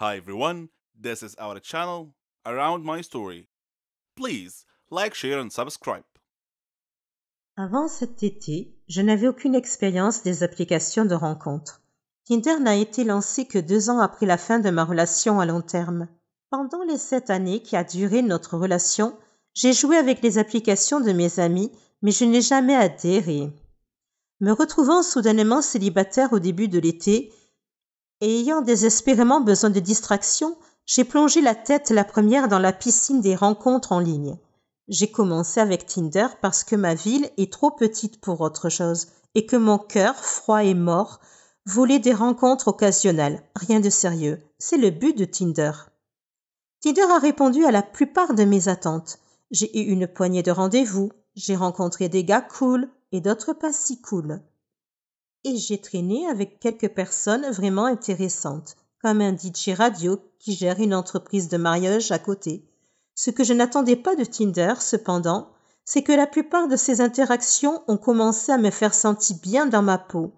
Hi everyone, this is our channel Around My Story. Please like, share and subscribe. Avant cet été, je n'avais aucune expérience des applications de rencontres. Tinder n'a été lancé que 2 ans après la fin de ma relation à long terme. Pendant les 7 années qui a duré notre relation, j'ai joué avec les applications de mes amis, mais je n'ai jamais adhéré. Me retrouvant soudainement célibataire au début de l'été et ayant désespérément besoin de distraction, j'ai plongé la tête la première dans la piscine des rencontres en ligne. J'ai commencé avec Tinder parce que ma ville est trop petite pour autre chose et que mon cœur, froid et mort, voulait des rencontres occasionnelles. Rien de sérieux. C'est le but de Tinder. Tinder a répondu à la plupart de mes attentes. J'ai eu une poignée de rendez-vous, j'ai rencontré des gars cool et d'autres pas si cool. Et j'ai traîné avec quelques personnes vraiment intéressantes, comme un DJ radio qui gère une entreprise de mariage à côté. Ce que je n'attendais pas de Tinder, cependant, c'est que la plupart de ces interactions ont commencé à me faire sentir bien dans ma peau.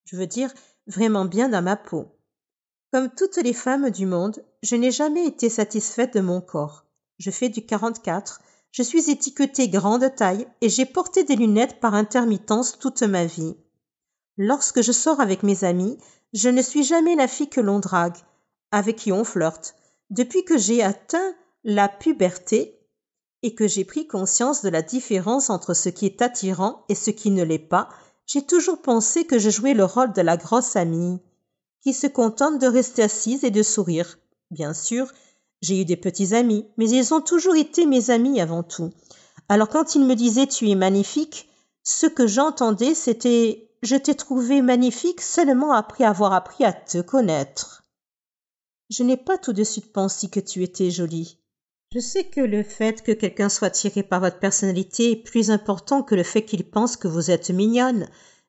Je veux dire, vraiment bien dans ma peau. Comme toutes les femmes du monde, je n'ai jamais été satisfaite de mon corps. Je fais du 44, je suis étiquetée grande taille et j'ai porté des lunettes par intermittence toute ma vie. Lorsque je sors avec mes amis, je ne suis jamais la fille que l'on drague, avec qui on flirte. Depuis que j'ai atteint la puberté et que j'ai pris conscience de la différence entre ce qui est attirant et ce qui ne l'est pas, j'ai toujours pensé que je jouais le rôle de la grosse amie, qui se contente de rester assise et de sourire. Bien sûr, j'ai eu des petits amis, mais ils ont toujours été mes amis avant tout. Alors quand ils me disaient « tu es magnifique », ce que j'entendais c'était « je t'ai trouvé magnifique seulement après avoir appris à te connaître ». Je n'ai pas tout de suite pensé que tu étais jolie. Je sais que le fait que quelqu'un soit attiré par votre personnalité est plus important que le fait qu'il pense que vous êtes mignonne,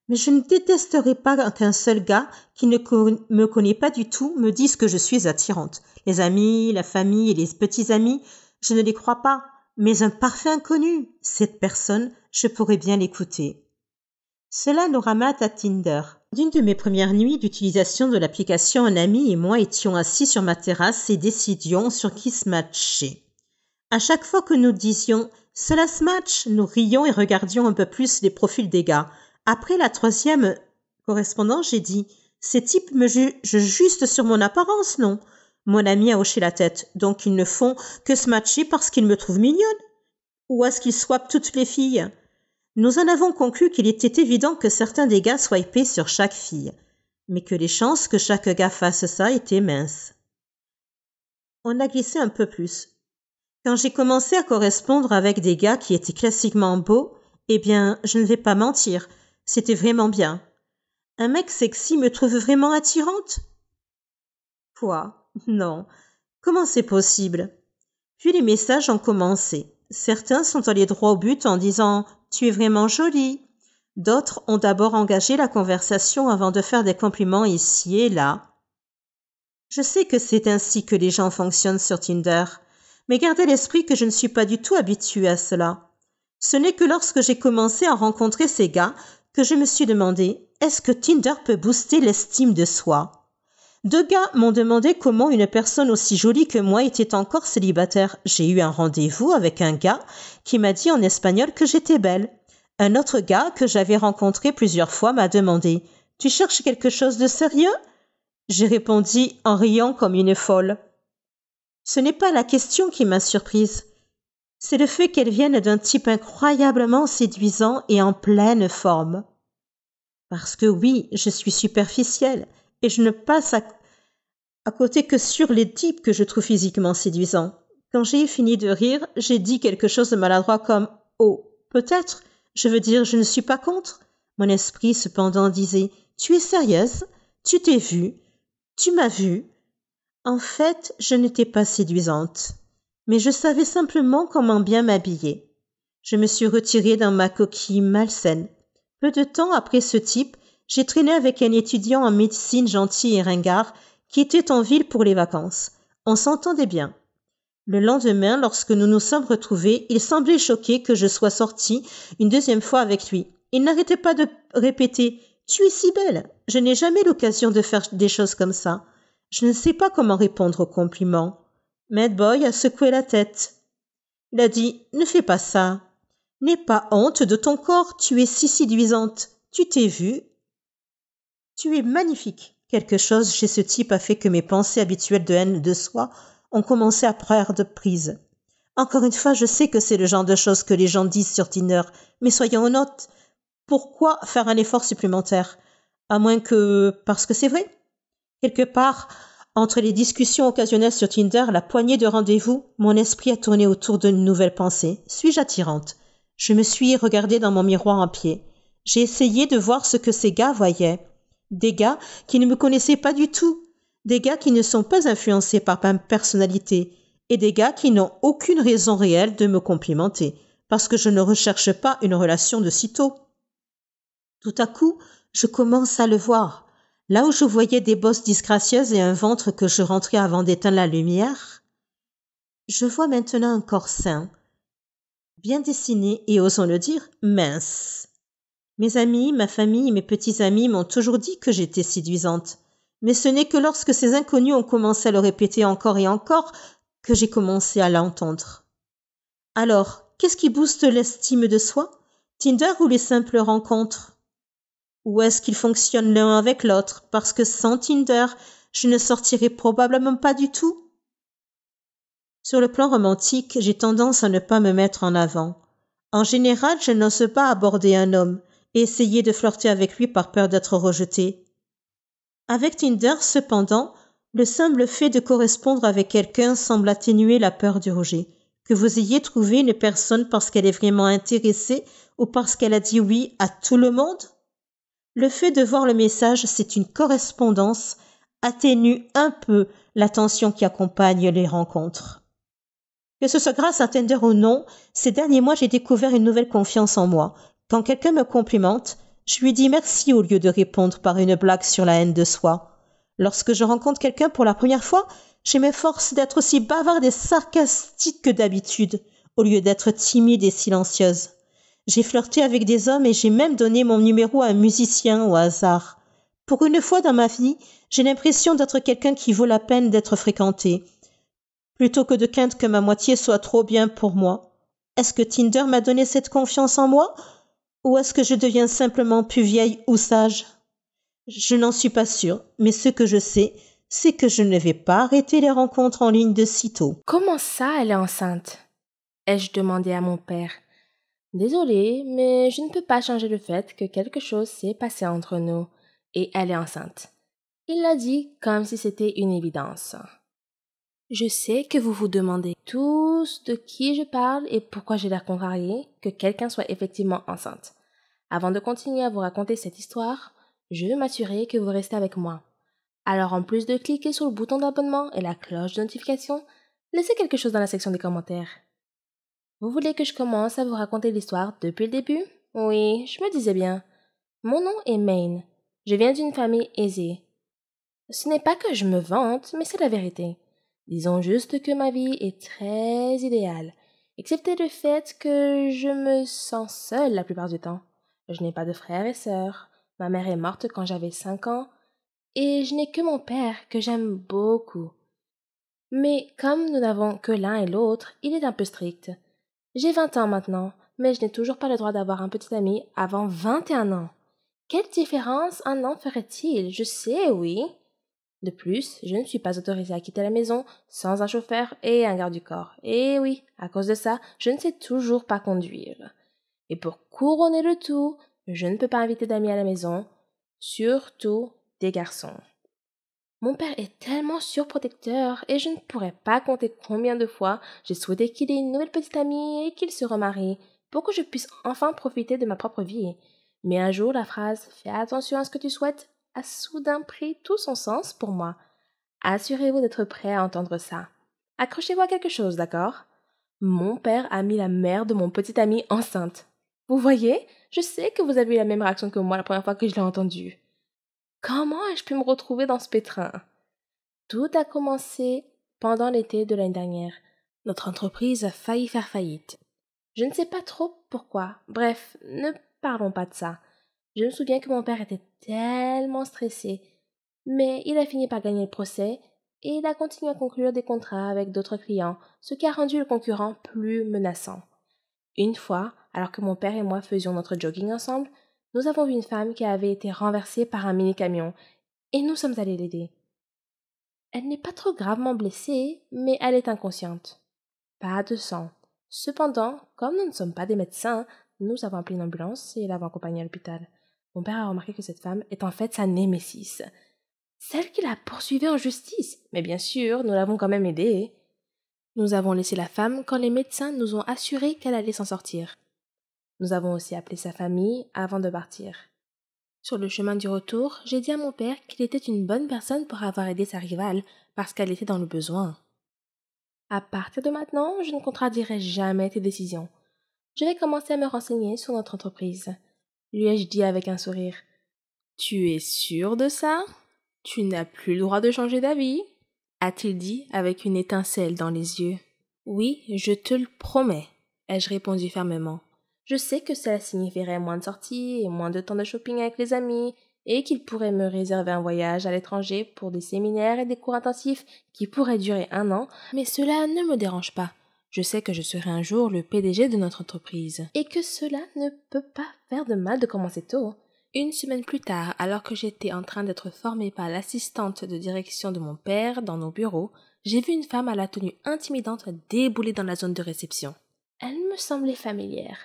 mais je ne détesterai pas qu'un seul gars qui ne me connaît pas du tout me dise que je suis attirante. Les amis, la famille et les petits amis, je ne les crois pas, mais un parfait inconnu, cette personne, je pourrais bien l'écouter. Cela nous ramène à Tinder. D'une de mes premières nuits d'utilisation de l'application, un ami et moi étions assis sur ma terrasse et décidions sur qui se matcher. À chaque fois que nous disions « cela se match », nous rions et regardions un peu plus les profils des gars. Après la 3e correspondance, j'ai dit « ces types me jugent juste sur mon apparence, non ?» Mon ami a hoché la tête. « Donc ils ne font que se matcher parce qu'ils me trouvent mignonne ? Ou est-ce qu'ils swappent toutes les filles ?» Nous en avons conclu qu'il était évident que certains des gars swipaient sur chaque fille, mais que les chances que chaque gars fasse ça étaient minces. On a glissé un peu plus. Quand j'ai commencé à correspondre avec des gars qui étaient classiquement beaux, eh bien, je ne vais pas mentir, c'était vraiment bien. Un mec sexy me trouve vraiment attirante? Quoi? Non. Comment c'est possible? Puis les messages ont commencé. Certains sont allés droit au but en disant « tu es vraiment jolie ». D'autres ont d'abord engagé la conversation avant de faire des compliments ici et là. Je sais que c'est ainsi que les gens fonctionnent sur Tinder, mais gardez à l'esprit que je ne suis pas du tout habituée à cela. Ce n'est que lorsque j'ai commencé à rencontrer ces gars que je me suis demandé « est-ce que Tinder peut booster l'estime de soi ?» 2 gars m'ont demandé comment une personne aussi jolie que moi était encore célibataire. J'ai eu un rendez-vous avec un gars qui m'a dit en espagnol que j'étais belle. Un autre gars que j'avais rencontré plusieurs fois m'a demandé « tu cherches quelque chose de sérieux ?» J'ai répondu en riant comme une folle. Ce n'est pas la question qui m'a surprise. C'est le fait qu'elle vienne d'un type incroyablement séduisant et en pleine forme. Parce que oui, je suis superficielle et je ne passe à côté que sur les types que je trouve physiquement séduisants. Quand j'ai fini de rire, j'ai dit quelque chose de maladroit comme « oh, peut-être, je veux dire, je ne suis pas contre ». Mon esprit cependant disait « tu es sérieuse? Tu t'es vue? Tu m'as vue ?» En fait, je n'étais pas séduisante, mais je savais simplement comment bien m'habiller. Je me suis retirée dans ma coquille malsaine. Peu de temps après ce type, j'ai traîné avec un étudiant en médecine gentil et ringard qui était en ville pour les vacances. On s'entendait bien. Le lendemain, lorsque nous nous sommes retrouvés, il semblait choqué que je sois sortie une 2e fois avec lui. Il n'arrêtait pas de répéter « Tu es si belle !» Je n'ai jamais l'occasion de faire des choses comme ça. Je ne sais pas comment répondre au compliment. Mad Boy a secoué la tête. Il a dit « Ne fais pas ça. N'aie pas honte de ton corps, tu es si séduisante. Tu t'es vue. Tu es magnifique. » Quelque chose chez ce type a fait que mes pensées habituelles de haine de soi ont commencé à perdre prise. Encore une fois, je sais que c'est le genre de choses que les gens disent sur Tinder, mais soyons honnêtes, pourquoi faire un effort supplémentaire? À moins que... parce que c'est vrai. Quelque part, entre les discussions occasionnelles sur Tinder, la poignée de rendez-vous, mon esprit a tourné autour d'une nouvelle pensée. Suis-je attirante? Je me suis regardée dans mon miroir en pied. J'ai essayé de voir ce que ces gars voyaient. Des gars qui ne me connaissaient pas du tout. Des gars qui ne sont pas influencés par ma personnalité. Et des gars qui n'ont aucune raison réelle de me complimenter. Parce que je ne recherche pas une relation de sitôt. Tout à coup, je commence à le voir. Là où je voyais des bosses disgracieuses et un ventre que je rentrais avant d'éteindre la lumière, je vois maintenant un corps sain, bien dessiné et, osons le dire, mince. Mes amis, ma famille et mes petits amis m'ont toujours dit que j'étais séduisante. Mais ce n'est que lorsque ces inconnus ont commencé à le répéter encore et encore que j'ai commencé à l'entendre. Alors, qu'est-ce qui booste l'estime de soi? Tinder ou les simples rencontres? Ou est-ce qu'ils fonctionnent l'un avec l'autre? Parce que sans Tinder, je ne sortirais probablement pas du tout. Sur le plan romantique, j'ai tendance à ne pas me mettre en avant. En général, je n'ose pas aborder un homme et essayer de flirter avec lui par peur d'être rejetée. Avec Tinder, cependant, le simple fait de correspondre avec quelqu'un semble atténuer la peur du rejet. Que vous ayez trouvé une personne parce qu'elle est vraiment intéressée ou parce qu'elle a dit oui à tout le monde? Le fait de voir le message, c'est une correspondance, atténue un peu la tension qui accompagne les rencontres. Que ce soit grâce à Tinder ou non, ces derniers mois, j'ai découvert une nouvelle confiance en moi. Quand quelqu'un me complimente, je lui dis merci au lieu de répondre par une blague sur la haine de soi. Lorsque je rencontre quelqu'un pour la première fois, je m'efforce d'être aussi bavarde et sarcastique que d'habitude, au lieu d'être timide et silencieuse. J'ai flirté avec des hommes et j'ai même donné mon numéro à un musicien au hasard. Pour une fois dans ma vie, j'ai l'impression d'être quelqu'un qui vaut la peine d'être fréquenté, plutôt que de craindre que ma moitié soit trop bien pour moi. Est-ce que Tinder m'a donné cette confiance en moi? Ou est-ce que je deviens simplement plus vieille ou sage? Je n'en suis pas sûre, mais ce que je sais, c'est que je ne vais pas arrêter les rencontres en ligne de sitôt. Comment ça, elle est enceinte? Ai-je demandé à mon père. Désolée, mais je ne peux pas changer le fait que quelque chose s'est passé entre nous et elle est enceinte. Il l'a dit comme si c'était une évidence. Je sais que vous vous demandez tous de qui je parle et pourquoi j'ai l'air contrariée que quelqu'un soit effectivement enceinte. Avant de continuer à vous raconter cette histoire, je veux m'assurer que vous restez avec moi. Alors en plus de cliquer sur le bouton d'abonnement et la cloche de notification, laissez quelque chose dans la section des commentaires. Vous voulez que je commence à vous raconter l'histoire depuis le début? Oui, je me disais bien. Mon nom est Maine. Je viens d'une famille aisée. Ce n'est pas que je me vante, mais c'est la vérité. Disons juste que ma vie est très idéale, excepté le fait que je me sens seule la plupart du temps. Je n'ai pas de frères et sœurs. Ma mère est morte quand j'avais 5 ans, et je n'ai que mon père que j'aime beaucoup. Mais comme nous n'avons que l'un et l'autre, il est un peu strict. J'ai 20 ans maintenant, mais je n'ai toujours pas le droit d'avoir un petit ami avant 21 ans. Quelle différence un an ferait-il? Je sais, oui. De plus, je ne suis pas autorisée à quitter la maison sans un chauffeur et un garde du corps. Et oui, à cause de ça, je ne sais toujours pas conduire. Et pour couronner le tout, je ne peux pas inviter d'amis à la maison, surtout des garçons. Mon père est tellement surprotecteur et je ne pourrais pas compter combien de fois j'ai souhaité qu'il ait une nouvelle petite amie et qu'il se remarie pour que je puisse enfin profiter de ma propre vie. Mais un jour, la phrase « Fais attention à ce que tu souhaites » a soudain pris tout son sens pour moi. Assurez-vous d'être prêt à entendre ça. Accrochez-vous à quelque chose, d'accord? Mon père a mis la mère de mon petit ami enceinte. Vous voyez, je sais que vous avez eu la même réaction que moi la première fois que je l'ai entendu. Comment ai-je pu me retrouver dans ce pétrin? Tout a commencé pendant l'été de l'année dernière. Notre entreprise a failli faire faillite. Je ne sais pas trop pourquoi. Bref, ne parlons pas de ça. Je me souviens que mon père était tellement stressé. Mais il a fini par gagner le procès et il a continué à conclure des contrats avec d'autres clients, ce qui a rendu le concurrent plus menaçant. Une fois, alors que mon père et moi faisions notre jogging ensemble, nous avons vu une femme qui avait été renversée par un mini-camion, et nous sommes allés l'aider. Elle n'est pas trop gravement blessée, mais elle est inconsciente. Pas de sang. Cependant, comme nous ne sommes pas des médecins, nous avons appelé une ambulance et l'avons accompagnée à l'hôpital. Mon père a remarqué que cette femme est en fait sa némésis, celle qui la poursuivait en justice, mais bien sûr, nous l'avons quand même aidée. Nous avons laissé la femme quand les médecins nous ont assuré qu'elle allait s'en sortir. Nous avons aussi appelé sa famille avant de partir. Sur le chemin du retour, j'ai dit à mon père qu'il était une bonne personne pour avoir aidé sa rivale, parce qu'elle était dans le besoin. À partir de maintenant, je ne contradierai jamais tes décisions. Je vais commencer à me renseigner sur notre entreprise, lui ai-je dit avec un sourire. Tu es sûr de ça? Tu n'as plus le droit de changer d'avis, a-t-il dit avec une étincelle dans les yeux. Oui, je te le promets, ai-je répondu fermement. Je sais que cela signifierait moins de sorties et moins de temps de shopping avec les amis, et qu'il pourrait me réserver un voyage à l'étranger pour des séminaires et des cours intensifs qui pourraient durer 1 an, mais cela ne me dérange pas. Je sais que je serai un jour le PDG de notre entreprise, et que cela ne peut pas faire de mal de commencer tôt. Une semaine plus tard, alors que j'étais en train d'être formée par l'assistante de direction de mon père dans nos bureaux, j'ai vu une femme à la tenue intimidante débouler dans la zone de réception. Elle me semblait familière.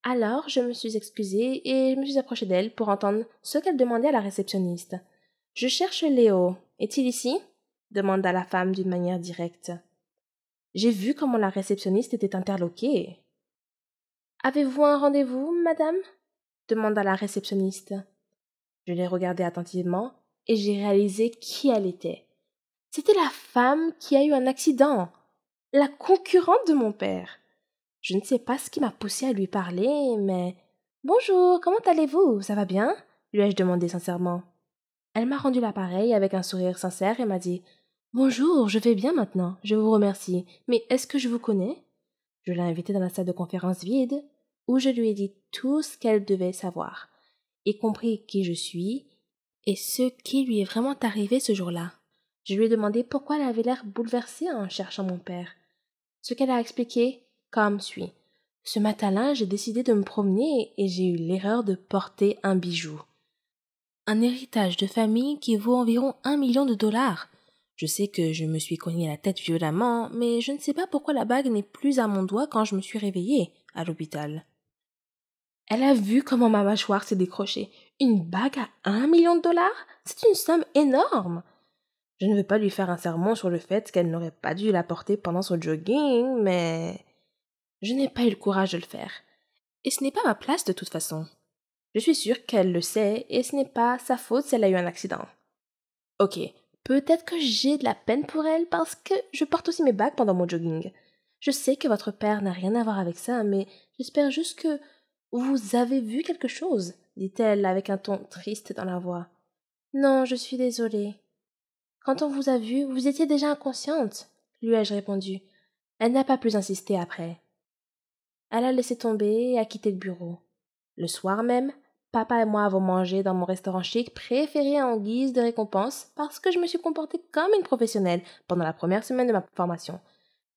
Alors je me suis excusée et je me suis approchée d'elle pour entendre ce qu'elle demandait à la réceptionniste. « Je cherche Léo. Est-il ici ?» demanda la femme d'une manière directe. J'ai vu comment la réceptionniste était interloquée. « Avez-vous un rendez-vous, madame ?» demanda la réceptionniste. Je l'ai regardée attentivement et j'ai réalisé qui elle était. C'était la femme qui a eu un accident, la concurrente de mon père. Je ne sais pas ce qui m'a poussée à lui parler, mais « Bonjour, comment allez-vous? Ça va bien ?» lui ai-je demandé sincèrement. Elle m'a rendu l'appareil avec un sourire sincère et m'a dit « Bonjour, je vais bien maintenant, je vous remercie, mais est-ce que je vous connais ?» Je l'ai invitée dans la salle de conférence vide, où je lui ai dit tout ce qu'elle devait savoir, y compris qui je suis et ce qui lui est vraiment arrivé ce jour-là. Je lui ai demandé pourquoi elle avait l'air bouleversée en cherchant mon père. Ce qu'elle a expliqué comme suit. Ce matin-là, j'ai décidé de me promener et j'ai eu l'erreur de porter un bijou. Un héritage de famille qui vaut environ 1 million de dollars. Je sais que je me suis cogné la tête violemment, mais je ne sais pas pourquoi la bague n'est plus à mon doigt quand je me suis réveillée à l'hôpital. Elle a vu comment ma mâchoire s'est décrochée. Une bague à 1 million de dollars? C'est une somme énorme. Je ne veux pas lui faire un sermon sur le fait qu'elle n'aurait pas dû la porter pendant son jogging, mais je n'ai pas eu le courage de le faire. Et ce n'est pas ma place de toute façon. Je suis sûre qu'elle le sait et ce n'est pas sa faute si elle a eu un accident. Ok, peut-être que j'ai de la peine pour elle parce que je porte aussi mes bagues pendant mon jogging. Je sais que votre père n'a rien à voir avec ça, mais j'espère juste que vous avez vu quelque chose, dit-elle avec un ton triste dans la voix. Non, je suis désolée. Quand on vous a vu, vous étiez déjà inconsciente, lui ai-je répondu. Elle n'a pas plus insisté après. Elle a laissé tomber et a quitté le bureau. Le soir même, papa et moi avons mangé dans mon restaurant chic préféré en guise de récompense parce que je me suis comportée comme une professionnelle pendant la première semaine de ma formation.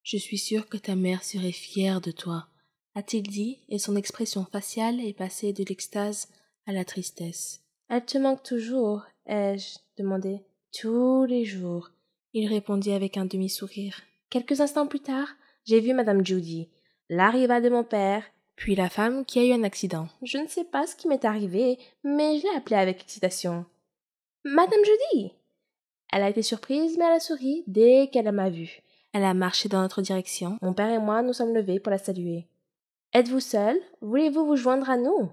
Je suis sûre que ta mère serait fière de toi, a-t-il dit, et son expression faciale est passée de l'extase à la tristesse. Elle te manque toujours, ai-je demandé. Tous les jours, il répondit avec un demi-sourire. Quelques instants plus tard, j'ai vu Madame Judy, la rivale de mon père, puis la femme qui a eu un accident. Je ne sais pas ce qui m'est arrivé, mais je l'ai appelée avec excitation. Madame Judy! Elle a été surprise, mais elle a souri dès qu'elle m'a vue. Elle a marché dans notre direction. Mon père et moi nous sommes levés pour la saluer. Êtes-vous seule? Voulez-vous vous joindre à nous?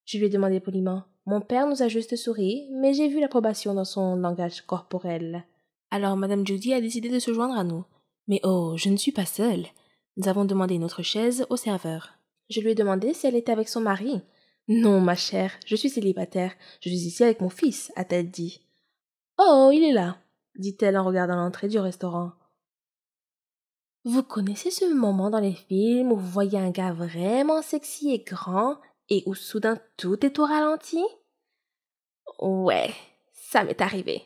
Je lui ai demandé poliment. Mon père nous a juste souri, mais j'ai vu l'approbation dans son langage corporel. Alors Madame Judy a décidé de se joindre à nous. Mais oh, je ne suis pas seule. Nous avons demandé une autre chaise au serveur. Je lui ai demandé si elle était avec son mari. Non, ma chère, je suis célibataire. Je suis ici avec mon fils, a-t-elle dit. Oh, il est là, dit-elle en regardant l'entrée du restaurant. Vous connaissez ce moment dans les films où vous voyez un gars vraiment sexy et grand et où soudain tout est au ralenti? Ouais, ça m'est arrivé.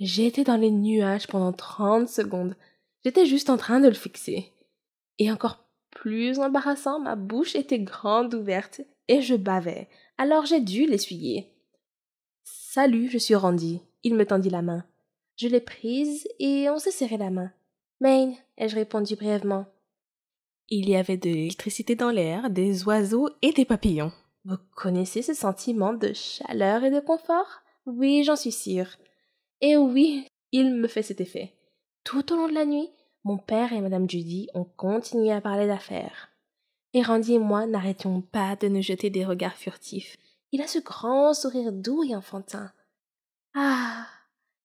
J'étais dans les nuages pendant 30 secondes. J'étais juste en train de le fixer. Et encore plus embarrassant, ma bouche était grande ouverte et je bavais. Alors j'ai dû l'essuyer. Salut, je suis Randy. Il me tendit la main. Je l'ai prise et on s'est serré la main. Maine, ai-je répondu brièvement. Il y avait de l'électricité dans l'air, des oiseaux et des papillons. Vous connaissez ce sentiment de chaleur et de confort? Oui, j'en suis sûre. Et oui, il me fait cet effet. Tout au long de la nuit, mon père et Madame Judy ont continué à parler d'affaires. Et Randy et moi n'arrêtions pas de nous jeter des regards furtifs. Il a ce grand sourire doux et enfantin. Ah,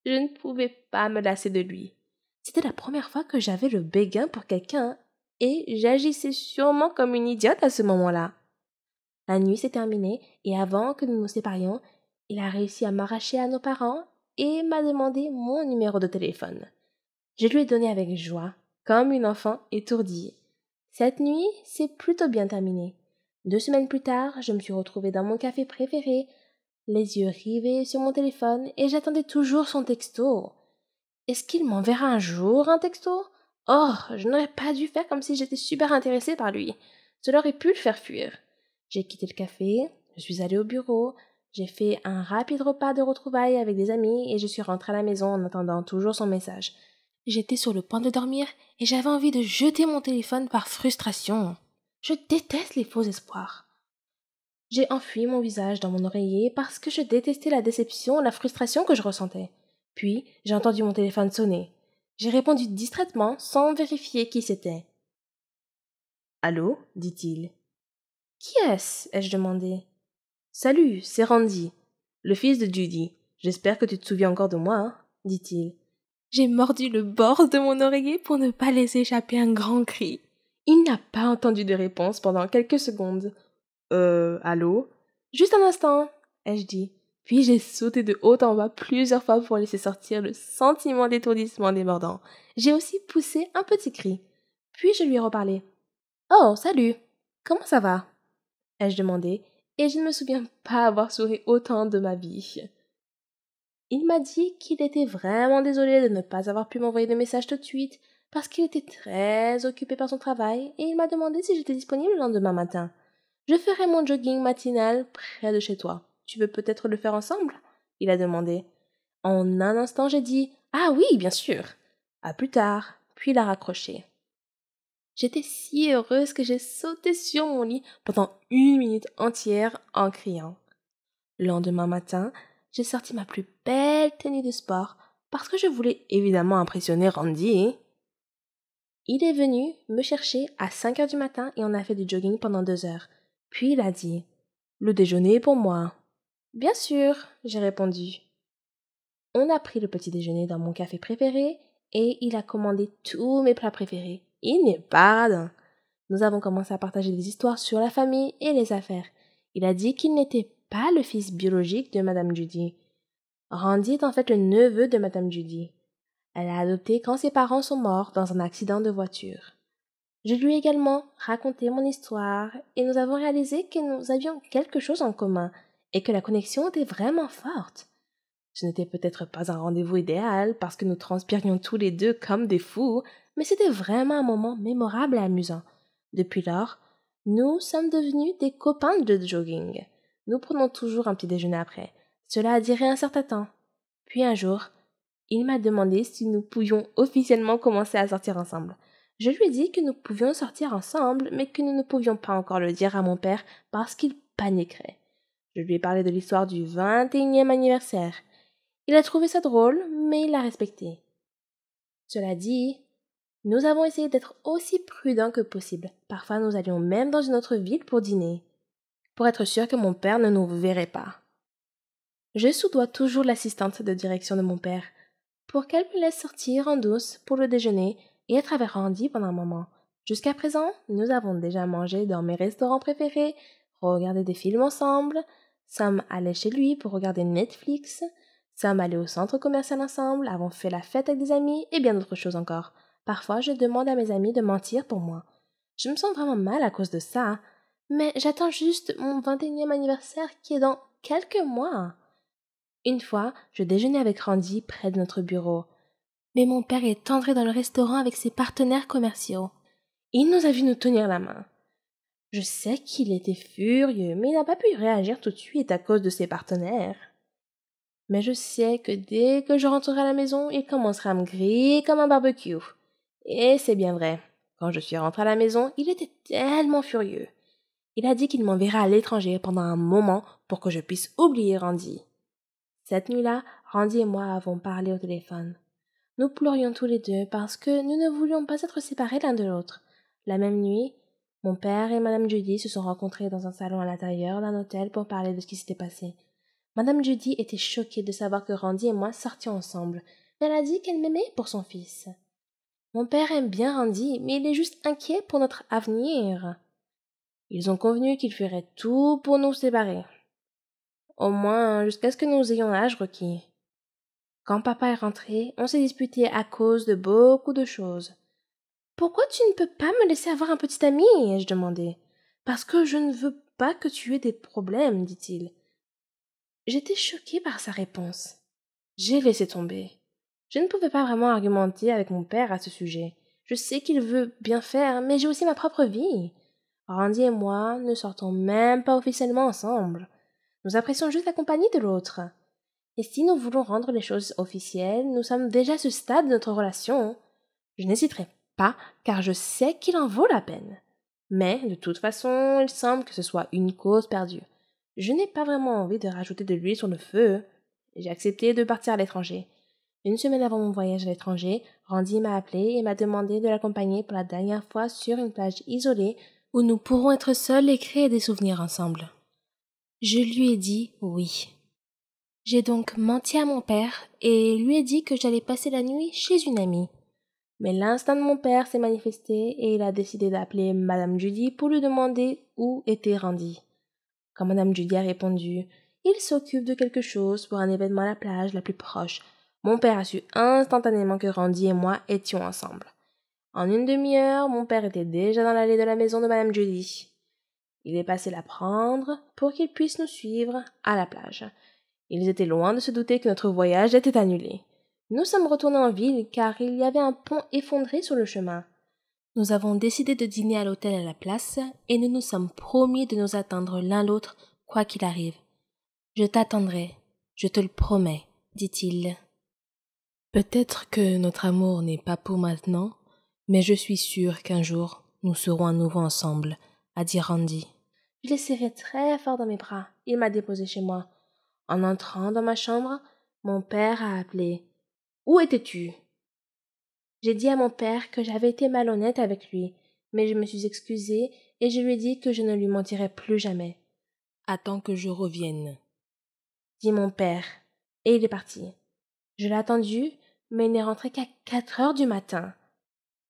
je ne pouvais pas me lasser de lui. C'était la première fois que j'avais le béguin pour quelqu'un, et j'agissais sûrement comme une idiote à ce moment-là. La nuit s'est terminée, et avant que nous nous séparions, il a réussi à m'arracher à nos parents et m'a demandé mon numéro de téléphone. Je lui ai donné avec joie, comme une enfant étourdie. Cette nuit s'est plutôt bien terminée. 2 semaines plus tard, je me suis retrouvée dans mon café préféré, les yeux rivés sur mon téléphone, et j'attendais toujours son texto. Est-ce qu'il m'enverra un jour un texto? Oh, je n'aurais pas dû faire comme si j'étais super intéressée par lui. Cela aurait pu le faire fuir. J'ai quitté le café, je suis allée au bureau, j'ai fait un rapide repas de retrouvailles avec des amis et je suis rentrée à la maison en attendant toujours son message. J'étais sur le point de dormir et j'avais envie de jeter mon téléphone par frustration. Je déteste les faux espoirs. J'ai enfui mon visage dans mon oreiller parce que je détestais la déception et la frustration que je ressentais. Puis, j'ai entendu mon téléphone sonner. J'ai répondu distraitement sans vérifier qui c'était. « Allô ?» dit-il. « Qui est-ce » ai-je demandé. « Salut, c'est Randy, le fils de Judy. J'espère que tu te souviens encore de moi, hein ?» dit-il. J'ai mordu le bord de mon oreiller pour ne pas laisser échapper un grand cri. Il n'a pas entendu de réponse pendant quelques secondes. Allô? Juste un instant, ai-je dit. Puis j'ai sauté de haut en bas plusieurs fois pour laisser sortir le sentiment d'étourdissement débordant. J'ai aussi poussé un petit cri. Puis je lui ai reparlé. Oh, salut! Comment ça va? Ai-je demandé, et je ne me souviens pas avoir souri autant de ma vie. Il m'a dit qu'il était vraiment désolé de ne pas avoir pu m'envoyer de message tout de suite, parce qu'il était très occupé par son travail, et il m'a demandé si j'étais disponible le lendemain matin. Je ferai mon jogging matinal près de chez toi. Tu veux peut-être le faire ensemble? Il a demandé. En un instant, j'ai dit ah oui, bien sûr. À plus tard. Puis il a raccroché. J'étais si heureuse que j'ai sauté sur mon lit pendant 1 minute entière en criant. Le lendemain matin, j'ai sorti ma plus belle tenue de sport parce que je voulais évidemment impressionner Randy. Il est venu me chercher à 5 heures du matin et on a fait du jogging pendant 2 heures. Puis il a dit « Le déjeuner est pour moi. » Bien sûr, j'ai répondu. On a pris le petit déjeuner dans mon café préféré et il a commandé tous mes plats préférés. Il n'est pas radin. Nous avons commencé à partager des histoires sur la famille et les affaires. Il a dit qu'il n'était pas le fils biologique de Madame Judy. Randy est en fait le neveu de Madame Judy. Elle l'a adopté quand ses parents sont morts dans un accident de voiture. Je lui ai également raconté mon histoire et nous avons réalisé que nous avions quelque chose en commun et que la connexion était vraiment forte. Ce n'était peut-être pas un rendez-vous idéal parce que nous transpirions tous les deux comme des fous, mais c'était vraiment un moment mémorable et amusant. Depuis lors, nous sommes devenus des copains de jogging. Nous prenons toujours un petit déjeuner après. Cela a duré un certain temps. Puis un jour, il m'a demandé si nous pouvions officiellement commencer à sortir ensemble. Je lui ai dit que nous pouvions sortir ensemble, mais que nous ne pouvions pas encore le dire à mon père parce qu'il paniquerait. Je lui ai parlé de l'histoire du 21e anniversaire. Il a trouvé ça drôle, mais il l'a respecté. Cela dit, nous avons essayé d'être aussi prudents que possible. Parfois, nous allions même dans une autre ville pour dîner, pour être sûr que mon père ne nous verrait pas. Je soudoie toujours l'assistante de direction de mon père, pour qu'elle me laisse sortir en douce pour le déjeuner et être avec Randy pendant un moment. Jusqu'à présent, nous avons déjà mangé dans mes restaurants préférés, regardé des films ensemble, sommes allés chez lui pour regarder Netflix, sommes allés au centre commercial ensemble, avons fait la fête avec des amis et bien d'autres choses encore. Parfois, je demande à mes amis de mentir pour moi. Je me sens vraiment mal à cause de ça, mais j'attends juste mon 21e anniversaire qui est dans quelques mois. Une fois, je déjeunais avec Randy près de notre bureau. Mais mon père est entré dans le restaurant avec ses partenaires commerciaux. Il nous a vu nous tenir la main. Je sais qu'il était furieux, mais il n'a pas pu réagir tout de suite à cause de ses partenaires. Mais je sais que dès que je rentrerai à la maison, il commencera à me griller comme un barbecue. Et c'est bien vrai. Quand je suis rentrée à la maison, il était tellement furieux. Il a dit qu'il m'enverra à l'étranger pendant un moment pour que je puisse oublier Randy. Cette nuit-là, Randy et moi avons parlé au téléphone. Nous pleurions tous les deux parce que nous ne voulions pas être séparés l'un de l'autre. La même nuit, mon père et Madame Judy se sont rencontrés dans un salon à l'intérieur d'un hôtel pour parler de ce qui s'était passé. Madame Judy était choquée de savoir que Randy et moi sortions ensemble, mais elle a dit qu'elle m'aimait pour son fils. Mon père aime bien Randy, mais il est juste inquiet pour notre avenir. Ils ont convenu qu'ils feraient tout pour nous séparer. Au moins jusqu'à ce que nous ayons l'âge requis. Quand papa est rentré, on s'est disputé à cause de beaucoup de choses. « Pourquoi tu ne peux pas me laisser avoir un petit ami ?» ai-je demandé. « Parce que je ne veux pas que tu aies des problèmes, dit-il. » J'étais choquée par sa réponse. J'ai laissé tomber. Je ne pouvais pas vraiment argumenter avec mon père à ce sujet. Je sais qu'il veut bien faire, mais j'ai aussi ma propre vie. Randy et moi ne sortons même pas officiellement ensemble. Nous apprécions juste la compagnie de l'autre. Et si nous voulons rendre les choses officielles, nous sommes déjà à ce stade de notre relation. Je n'hésiterai pas, car je sais qu'il en vaut la peine. Mais, de toute façon, il semble que ce soit une cause perdue. Je n'ai pas vraiment envie de rajouter de l'huile sur le feu. J'ai accepté de partir à l'étranger. Une semaine avant mon voyage à l'étranger, Randy m'a appelé et m'a demandé de l'accompagner pour la dernière fois sur une plage isolée où nous pourrons être seuls et créer des souvenirs ensemble. Je lui ai dit oui. J'ai donc menti à mon père et lui ai dit que j'allais passer la nuit chez une amie. Mais l'instinct de mon père s'est manifesté et il a décidé d'appeler Madame Judy pour lui demander où était Randy. Quand Madame Judy a répondu « Il s'occupe de quelque chose pour un événement à la plage la plus proche », mon père a su instantanément que Randy et moi étions ensemble. En une demi-heure, mon père était déjà dans l'allée de la maison de Madame Judy. Il est passé la prendre pour qu'il puisse nous suivre à la plage. Ils étaient loin de se douter que notre voyage était annulé. Nous sommes retournés en ville car il y avait un pont effondré sur le chemin. Nous avons décidé de dîner à l'hôtel à la place et nous nous sommes promis de nous attendre l'un l'autre quoi qu'il arrive. « Je t'attendrai, je te le promets, » dit-il. Peut-être que notre amour n'est pas pour maintenant, mais je suis sûre qu'un jour nous serons à nouveau ensemble, a dit Randy. Je l'ai serré très fort dans mes bras. Il m'a déposé chez moi. En entrant dans ma chambre, mon père a appelé. « Où étais-tu » J'ai dit à mon père que j'avais été malhonnête avec lui, mais je me suis excusée et je lui ai dit que je ne lui mentirais plus jamais. « Attends que je revienne, » dit mon père, et il est parti. Je l'ai attendu, mais il n'est rentré qu'à 4 heures du matin.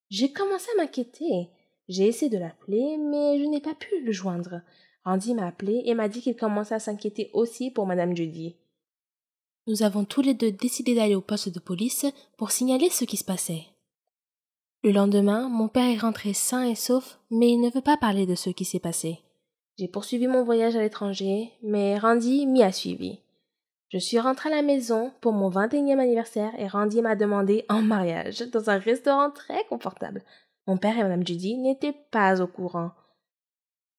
J'ai commencé à m'inquiéter. J'ai essayé de l'appeler, mais je n'ai pas pu le joindre. Randy m'a appelé et m'a dit qu'il commençait à s'inquiéter aussi pour Madame Judy. Nous avons tous les deux décidé d'aller au poste de police pour signaler ce qui se passait. Le lendemain, mon père est rentré sain et sauf, mais il ne veut pas parler de ce qui s'est passé. J'ai poursuivi mon voyage à l'étranger, mais Randy m'y a suivi. Je suis rentrée à la maison pour mon 21e anniversaire et Randy m'a demandé en mariage dans un restaurant très confortable. Mon père et Madame Judy n'étaient pas au courant.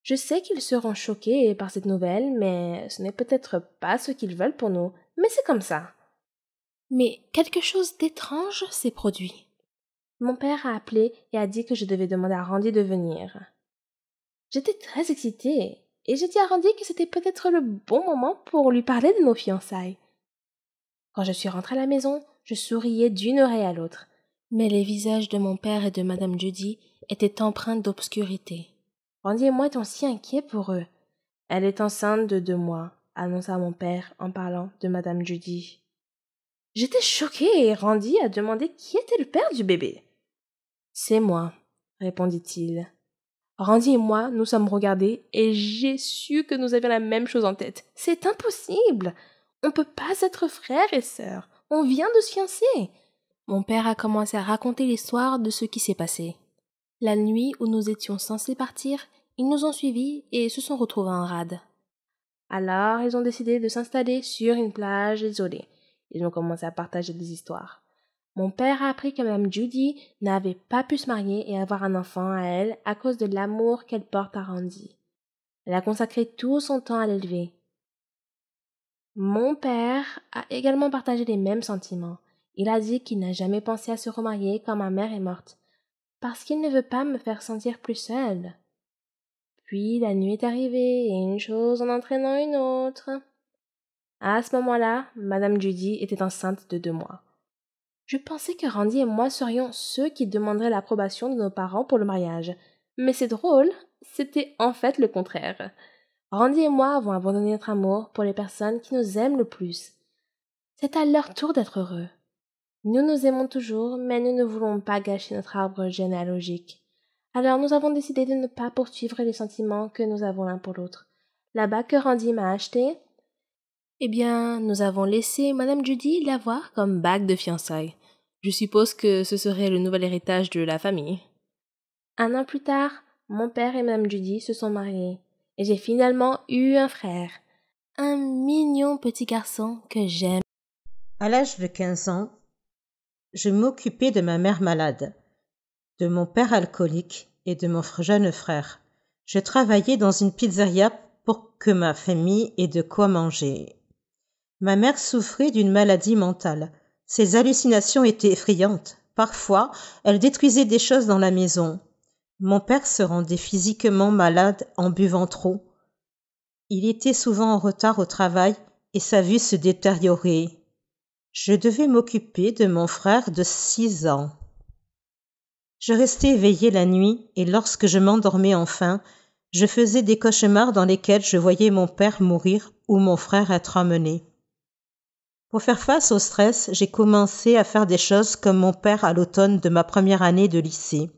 Je sais qu'ils seront choqués par cette nouvelle, mais ce n'est peut-être pas ce qu'ils veulent pour nous, mais c'est comme ça. Mais quelque chose d'étrange s'est produit. Mon père a appelé et a dit que je devais demander à Randy de venir. J'étais très excitée et j'ai dit à Randy que c'était peut-être le bon moment pour lui parler de nos fiançailles. Quand je suis rentrée à la maison, je souriais d'une oreille à l'autre, mais les visages de mon père et de Madame Judy étaient empreints d'obscurité. Randy et moi étions si inquiets pour eux. « Elle est enceinte de 2 mois, » annonça mon père en parlant de Madame Judy. J'étais choquée et Randy a demandé qui était le père du bébé. « C'est moi, » répondit-il. Randy et moi nous sommes regardés et j'ai su que nous avions la même chose en tête. C'est impossible. On ne peut pas être frères et sœurs. On vient de se fiancer. Mon père a commencé à raconter l'histoire de ce qui s'est passé. La nuit où nous étions censés partir, ils nous ont suivis et se sont retrouvés en rade. Alors, ils ont décidé de s'installer sur une plage isolée. Ils ont commencé à partager des histoires. Mon père a appris que Mme Judy n'avait pas pu se marier et avoir un enfant à elle à cause de l'amour qu'elle porte à Randy. Elle a consacré tout son temps à l'élever. Mon père a également partagé les mêmes sentiments. Il a dit qu'il n'a jamais pensé à se remarier quand ma mère est morte, parce qu'il ne veut pas me faire sentir plus seule. Puis la nuit est arrivée et une chose en entraînant une autre. À ce moment-là, Mme Judy était enceinte de 2 mois. Je pensais que Randy et moi serions ceux qui demanderaient l'approbation de nos parents pour le mariage. Mais c'est drôle, c'était en fait le contraire. Randy et moi avons abandonné notre amour pour les personnes qui nous aiment le plus. C'est à leur tour d'être heureux. Nous nous aimons toujours, mais nous ne voulons pas gâcher notre arbre généalogique. Alors nous avons décidé de ne pas poursuivre les sentiments que nous avons l'un pour l'autre. La bague que Randy m'a achetée, eh bien, nous avons laissé Madame Judy l'avoir comme bague de fiançailles. Je suppose que ce serait le nouvel héritage de la famille. 1 an plus tard, mon père et Madame Judy se sont mariés, et j'ai finalement eu un frère. Un mignon petit garçon que j'aime. À l'âge de 15 ans, je m'occupais de ma mère malade, de mon père alcoolique et de mon jeune frère. Je travaillais dans une pizzeria pour que ma famille ait de quoi manger. Ma mère souffrait d'une maladie mentale. Ses hallucinations étaient effrayantes. Parfois, elle détruisait des choses dans la maison. Mon père se rendait physiquement malade en buvant trop. Il était souvent en retard au travail et sa vue se détériorait. Je devais m'occuper de mon frère de 6 ans. Je restais éveillée la nuit et lorsque je m'endormais enfin, je faisais des cauchemars dans lesquels je voyais mon père mourir ou mon frère être emmené. Pour faire face au stress, j'ai commencé à faire des choses comme mon père à l'automne de ma première année de lycée.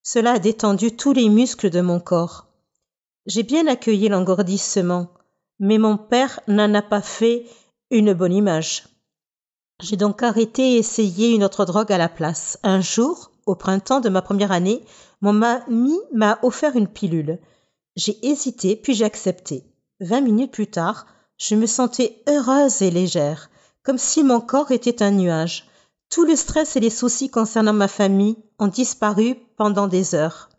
Cela a détendu tous les muscles de mon corps. J'ai bien accueilli l'engourdissement, mais mon père n'en a pas fait une bonne image. J'ai donc arrêté et essayé une autre drogue à la place. Un jour, au printemps de ma première année, mon mamie m'a offert une pilule. J'ai hésité, puis j'ai accepté. 20 minutes plus tard, je me sentais heureuse et légère, comme si mon corps était un nuage. Tout le stress et les soucis concernant ma famille ont disparu pendant des heures.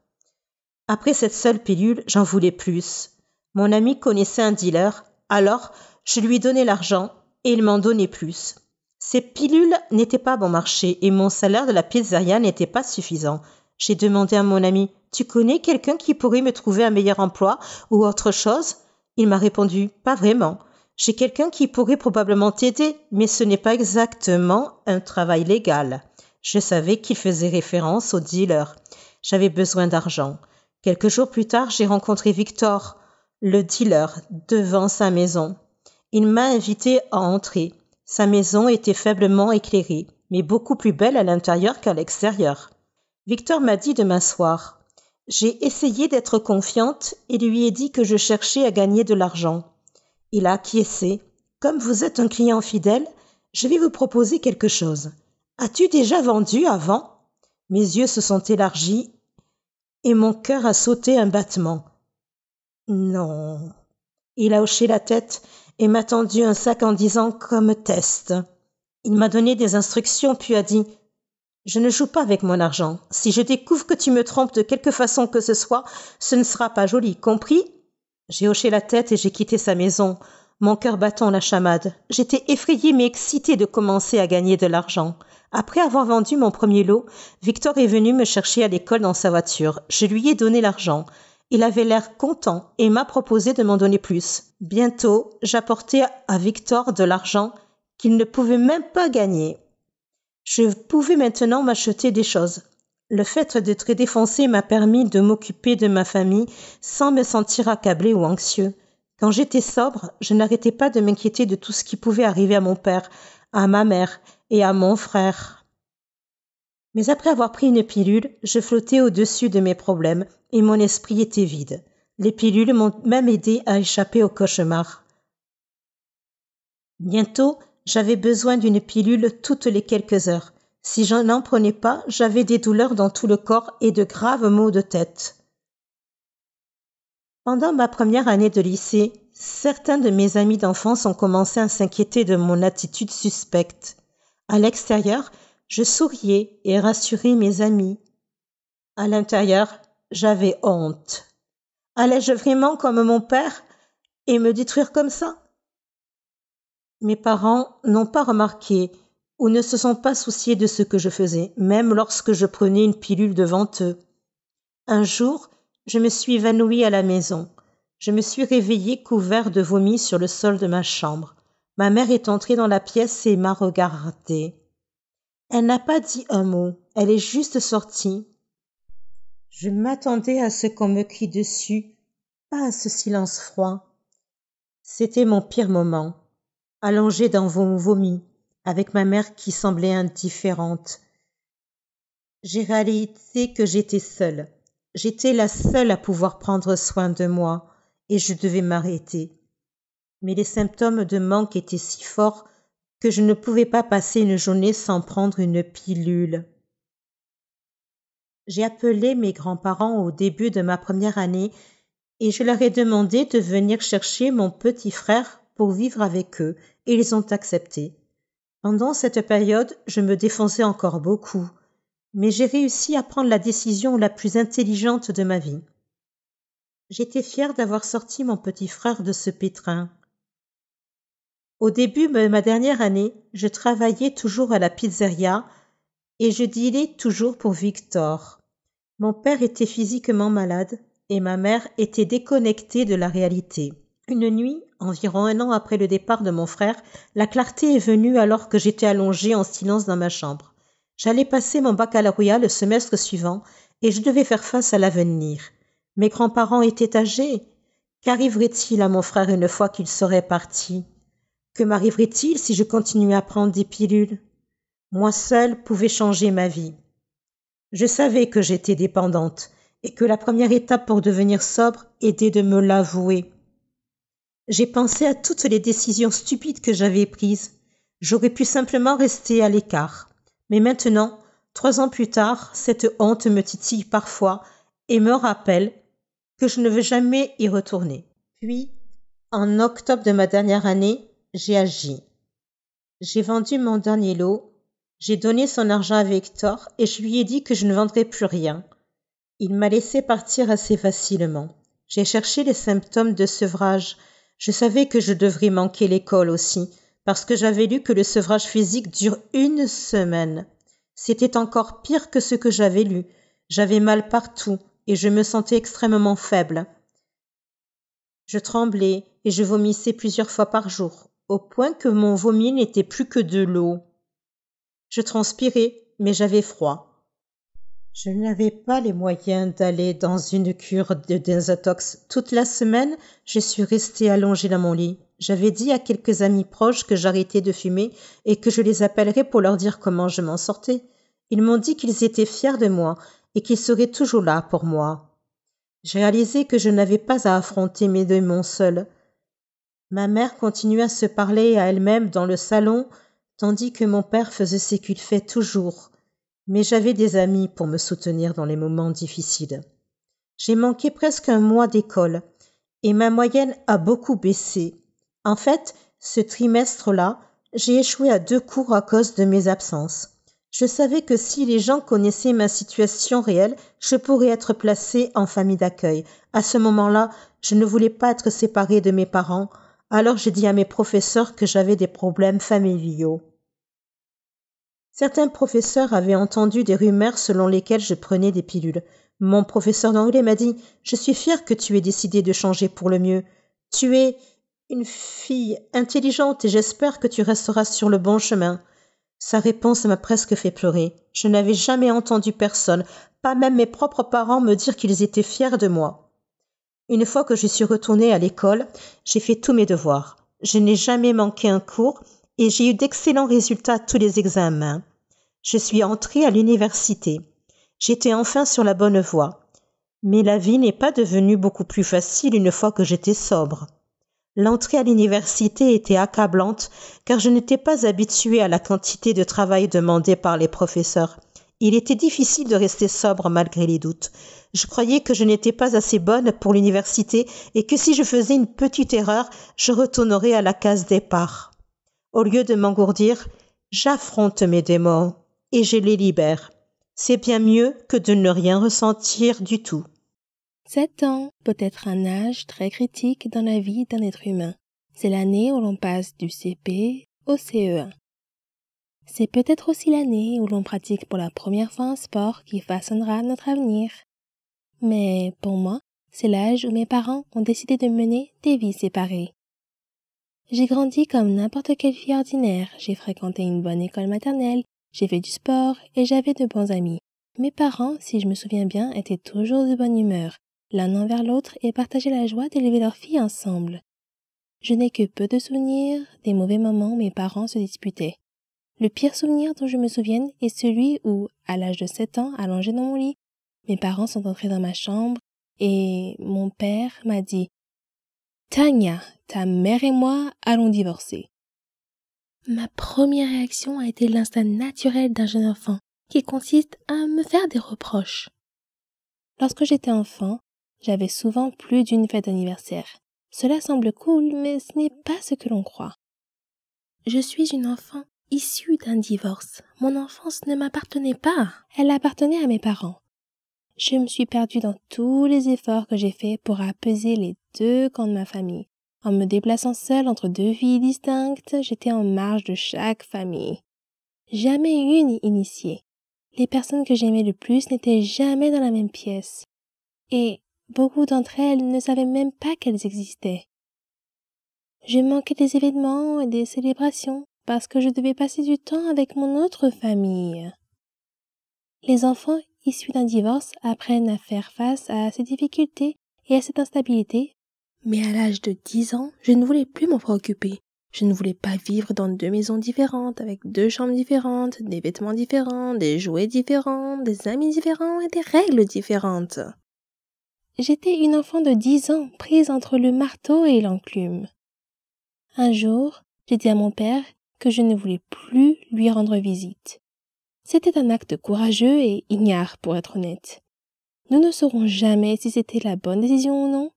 Après cette seule pilule, j'en voulais plus. Mon ami connaissait un dealer, alors je lui donnais l'argent et il m'en donnait plus. Ces pilules n'étaient pas bon marché et mon salaire de la pizzeria n'était pas suffisant. J'ai demandé à mon ami « Tu connais quelqu'un qui pourrait me trouver un meilleur emploi ou autre chose ?» Il m'a répondu « Pas vraiment. J'ai quelqu'un qui pourrait probablement t'aider, mais ce n'est pas exactement un travail légal. » Je savais qu'il faisait référence au dealer. J'avais besoin d'argent. Quelques jours plus tard, j'ai rencontré Victor, le dealer, devant sa maison. Il m'a invité à entrer. Sa maison était faiblement éclairée, mais beaucoup plus belle à l'intérieur qu'à l'extérieur. Victor m'a dit de m'asseoir. J'ai essayé d'être confiante et lui ai dit que je cherchais à gagner de l'argent. Il a acquiescé. Comme vous êtes un client fidèle, je vais vous proposer quelque chose. As-tu déjà vendu avant ? Mes yeux se sont élargis et mon cœur a sauté un battement. Non. Il a hoché la tête et m'a tendu un sac en disant comme test. Il m'a donné des instructions puis a dit « Je ne joue pas avec mon argent. Si je découvre que tu me trompes de quelque façon que ce soit, ce ne sera pas joli, compris ?» J'ai hoché la tête et j'ai quitté sa maison, mon cœur battant la chamade. J'étais effrayée mais excitée de commencer à gagner de l'argent. Après avoir vendu mon premier lot, Victor est venu me chercher à l'école dans sa voiture. Je lui ai donné l'argent. Il avait l'air content et m'a proposé de m'en donner plus. Bientôt, j'apportais à Victor de l'argent qu'il ne pouvait même pas gagner. Je pouvais maintenant m'acheter des choses. Le fait d'être défoncé m'a permis de m'occuper de ma famille sans me sentir accablé ou anxieux. Quand j'étais sobre, je n'arrêtais pas de m'inquiéter de tout ce qui pouvait arriver à mon père, à ma mère et à mon frère. Mais après avoir pris une pilule, je flottais au-dessus de mes problèmes et mon esprit était vide. Les pilules m'ont même aidé à échapper au cauchemar. Bientôt, j'avais besoin d'une pilule toutes les quelques heures. Si je n'en prenais pas, j'avais des douleurs dans tout le corps et de graves maux de tête. Pendant ma première année de lycée, Certains de mes amis d'enfance ont commencé à s'inquiéter de mon attitude suspecte. À l'extérieur, je souriais et rassurais mes amis. À l'intérieur, j'avais honte. Allais-je vraiment comme mon père et me détruire comme ça? Mes parents n'ont pas remarqué ou ne se sont pas souciés de ce que je faisais, même lorsque je prenais une pilule devant eux. Un jour, je me suis évanouie à la maison. Je me suis réveillée couvert de vomi sur le sol de ma chambre. Ma mère est entrée dans la pièce et m'a regardée. Elle n'a pas dit un mot, elle est juste sortie. Je m'attendais à ce qu'on me crie dessus, pas à ce silence froid. C'était mon pire moment, allongée dans mon vomi, avec ma mère qui semblait indifférente. J'ai réalisé que j'étais seule. J'étais la seule à pouvoir prendre soin de moi, et je devais m'arrêter. Mais les symptômes de manque étaient si forts que je ne pouvais pas passer une journée sans prendre une pilule. J'ai appelé mes grands-parents au début de ma première année et je leur ai demandé de venir chercher mon petit frère pour vivre avec eux et ils ont accepté. Pendant cette période, je me défonçais encore beaucoup, mais j'ai réussi à prendre la décision la plus intelligente de ma vie. J'étais fière d'avoir sorti mon petit frère de ce pétrin. Au début de ma dernière année, je travaillais toujours à la pizzeria et je dînais toujours pour Victor. Mon père était physiquement malade et ma mère était déconnectée de la réalité. Une nuit, environ 1 an après le départ de mon frère, la clarté est venue alors que j'étais allongée en silence dans ma chambre. J'allais passer mon baccalauréat le semestre suivant et je devais faire face à l'avenir. Mes grands-parents étaient âgés. Qu'arriverait-il à mon frère une fois qu'il serait parti? Que m'arriverait-il si je continuais à prendre des pilules? Moi seule pouvais changer ma vie. Je savais que j'étais dépendante et que la première étape pour devenir sobre était de me l'avouer. J'ai pensé à toutes les décisions stupides que j'avais prises. J'aurais pu simplement rester à l'écart. Mais maintenant, 3 ans plus tard, cette honte me titille parfois et me rappelle que je ne veux jamais y retourner. Puis, en octobre de ma dernière année, j'ai agi. J'ai vendu mon dernier lot, j'ai donné son argent à Victor et je lui ai dit que je ne vendrais plus rien. Il m'a laissé partir assez facilement. J'ai cherché les symptômes de sevrage. Je savais que je devrais manquer l'école aussi, parce que j'avais lu que le sevrage physique dure 1 semaine. C'était encore pire que ce que j'avais lu. J'avais mal partout et je me sentais extrêmement faible. Je tremblais et je vomissais plusieurs fois par jour, au point que mon vomi n'était plus que de l'eau. Je transpirais, mais j'avais froid. Je n'avais pas les moyens d'aller dans une cure de désintox. Toute la semaine, je suis restée allongée dans mon lit. J'avais dit à quelques amis proches que j'arrêtais de fumer et que je les appellerais pour leur dire comment je m'en sortais. Ils m'ont dit qu'ils étaient fiers de moi et qu'ils seraient toujours là pour moi. J'ai réalisé que je n'avais pas à affronter mes démons seule. Ma mère continuait à se parler à elle-même dans le salon, tandis que mon père faisait ce qu'il fait toujours. Mais j'avais des amis pour me soutenir dans les moments difficiles. J'ai manqué presque 1 mois d'école et ma moyenne a beaucoup baissé. En fait, ce trimestre-là, j'ai échoué à 2 cours à cause de mes absences. Je savais que si les gens connaissaient ma situation réelle, je pourrais être placée en famille d'accueil. À ce moment-là, je ne voulais pas être séparée de mes parents, alors j'ai dit à mes professeurs que j'avais des problèmes familiaux. Certains professeurs avaient entendu des rumeurs selon lesquelles je prenais des pilules. Mon professeur d'anglais m'a dit « Je suis fière que tu aies décidé de changer pour le mieux. Tu es une fille intelligente et j'espère que tu resteras sur le bon chemin. » Sa réponse m'a presque fait pleurer. Je n'avais jamais entendu personne, pas même mes propres parents, me dire qu'ils étaient fiers de moi. Une fois que je suis retournée à l'école, j'ai fait tous mes devoirs. Je n'ai jamais manqué un cours et j'ai eu d'excellents résultats à tous les examens. Je suis entrée à l'université. J'étais enfin sur la bonne voie. Mais la vie n'est pas devenue beaucoup plus facile une fois que j'étais sobre. L'entrée à l'université était accablante car je n'étais pas habituée à la quantité de travail demandé par les professeurs. Il était difficile de rester sobre malgré les doutes. Je croyais que je n'étais pas assez bonne pour l'université et que si je faisais une petite erreur, je retournerais à la case départ. Au lieu de m'engourdir, j'affronte mes démons et je les libère. C'est bien mieux que de ne rien ressentir du tout. 7 ans peut être un âge très critique dans la vie d'un être humain. C'est l'année où l'on passe du CP au CE1. C'est peut-être aussi l'année où l'on pratique pour la première fois un sport qui façonnera notre avenir. Mais pour moi, c'est l'âge où mes parents ont décidé de mener des vies séparées. J'ai grandi comme n'importe quelle fille ordinaire, j'ai fréquenté une bonne école maternelle, j'ai fait du sport et j'avais de bons amis. Mes parents, si je me souviens bien, étaient toujours de bonne humeur, l'un envers l'autre et partageaient la joie d'élever leur fille ensemble. Je n'ai que peu de souvenirs des mauvais moments où mes parents se disputaient. Le pire souvenir dont je me souvienne est celui où, à l'âge de 7 ans, allongé dans mon lit, mes parents sont entrés dans ma chambre et mon père m'a dit « Tania, ta mère et moi allons divorcer. » Ma première réaction a été l'instinct naturel d'un jeune enfant qui consiste à me faire des reproches. Lorsque j'étais enfant, j'avais souvent plus d'une fête d'anniversaire. Cela semble cool, mais ce n'est pas ce que l'on croit. Je suis une enfant issue d'un divorce. Mon enfance ne m'appartenait pas. Elle appartenait à mes parents. Je me suis perdue dans tous les efforts que j'ai faits pour apaiser les deux camps de ma famille. En me déplaçant seule entre deux vies distinctes, j'étais en marge de chaque famille. Jamais une initiée. Les personnes que j'aimais le plus n'étaient jamais dans la même pièce. Et beaucoup d'entre elles ne savaient même pas qu'elles existaient. Je manquais des événements et des célébrations parce que je devais passer du temps avec mon autre famille. Les enfants issus d'un divorce apprennent à faire face à ces difficultés et à cette instabilité, mais à l'âge de 10 ans, je ne voulais plus m'en préoccuper. Je ne voulais pas vivre dans 2 maisons différentes, avec 2 chambres différentes, des vêtements différents, des jouets différents, des amis différents et des règles différentes. J'étais une enfant de 10 ans, prise entre le marteau et l'enclume. Un jour, j'ai dit à mon père que je ne voulais plus lui rendre visite. C'était un acte courageux et ignare, pour être honnête. Nous ne saurons jamais si c'était la bonne décision ou non,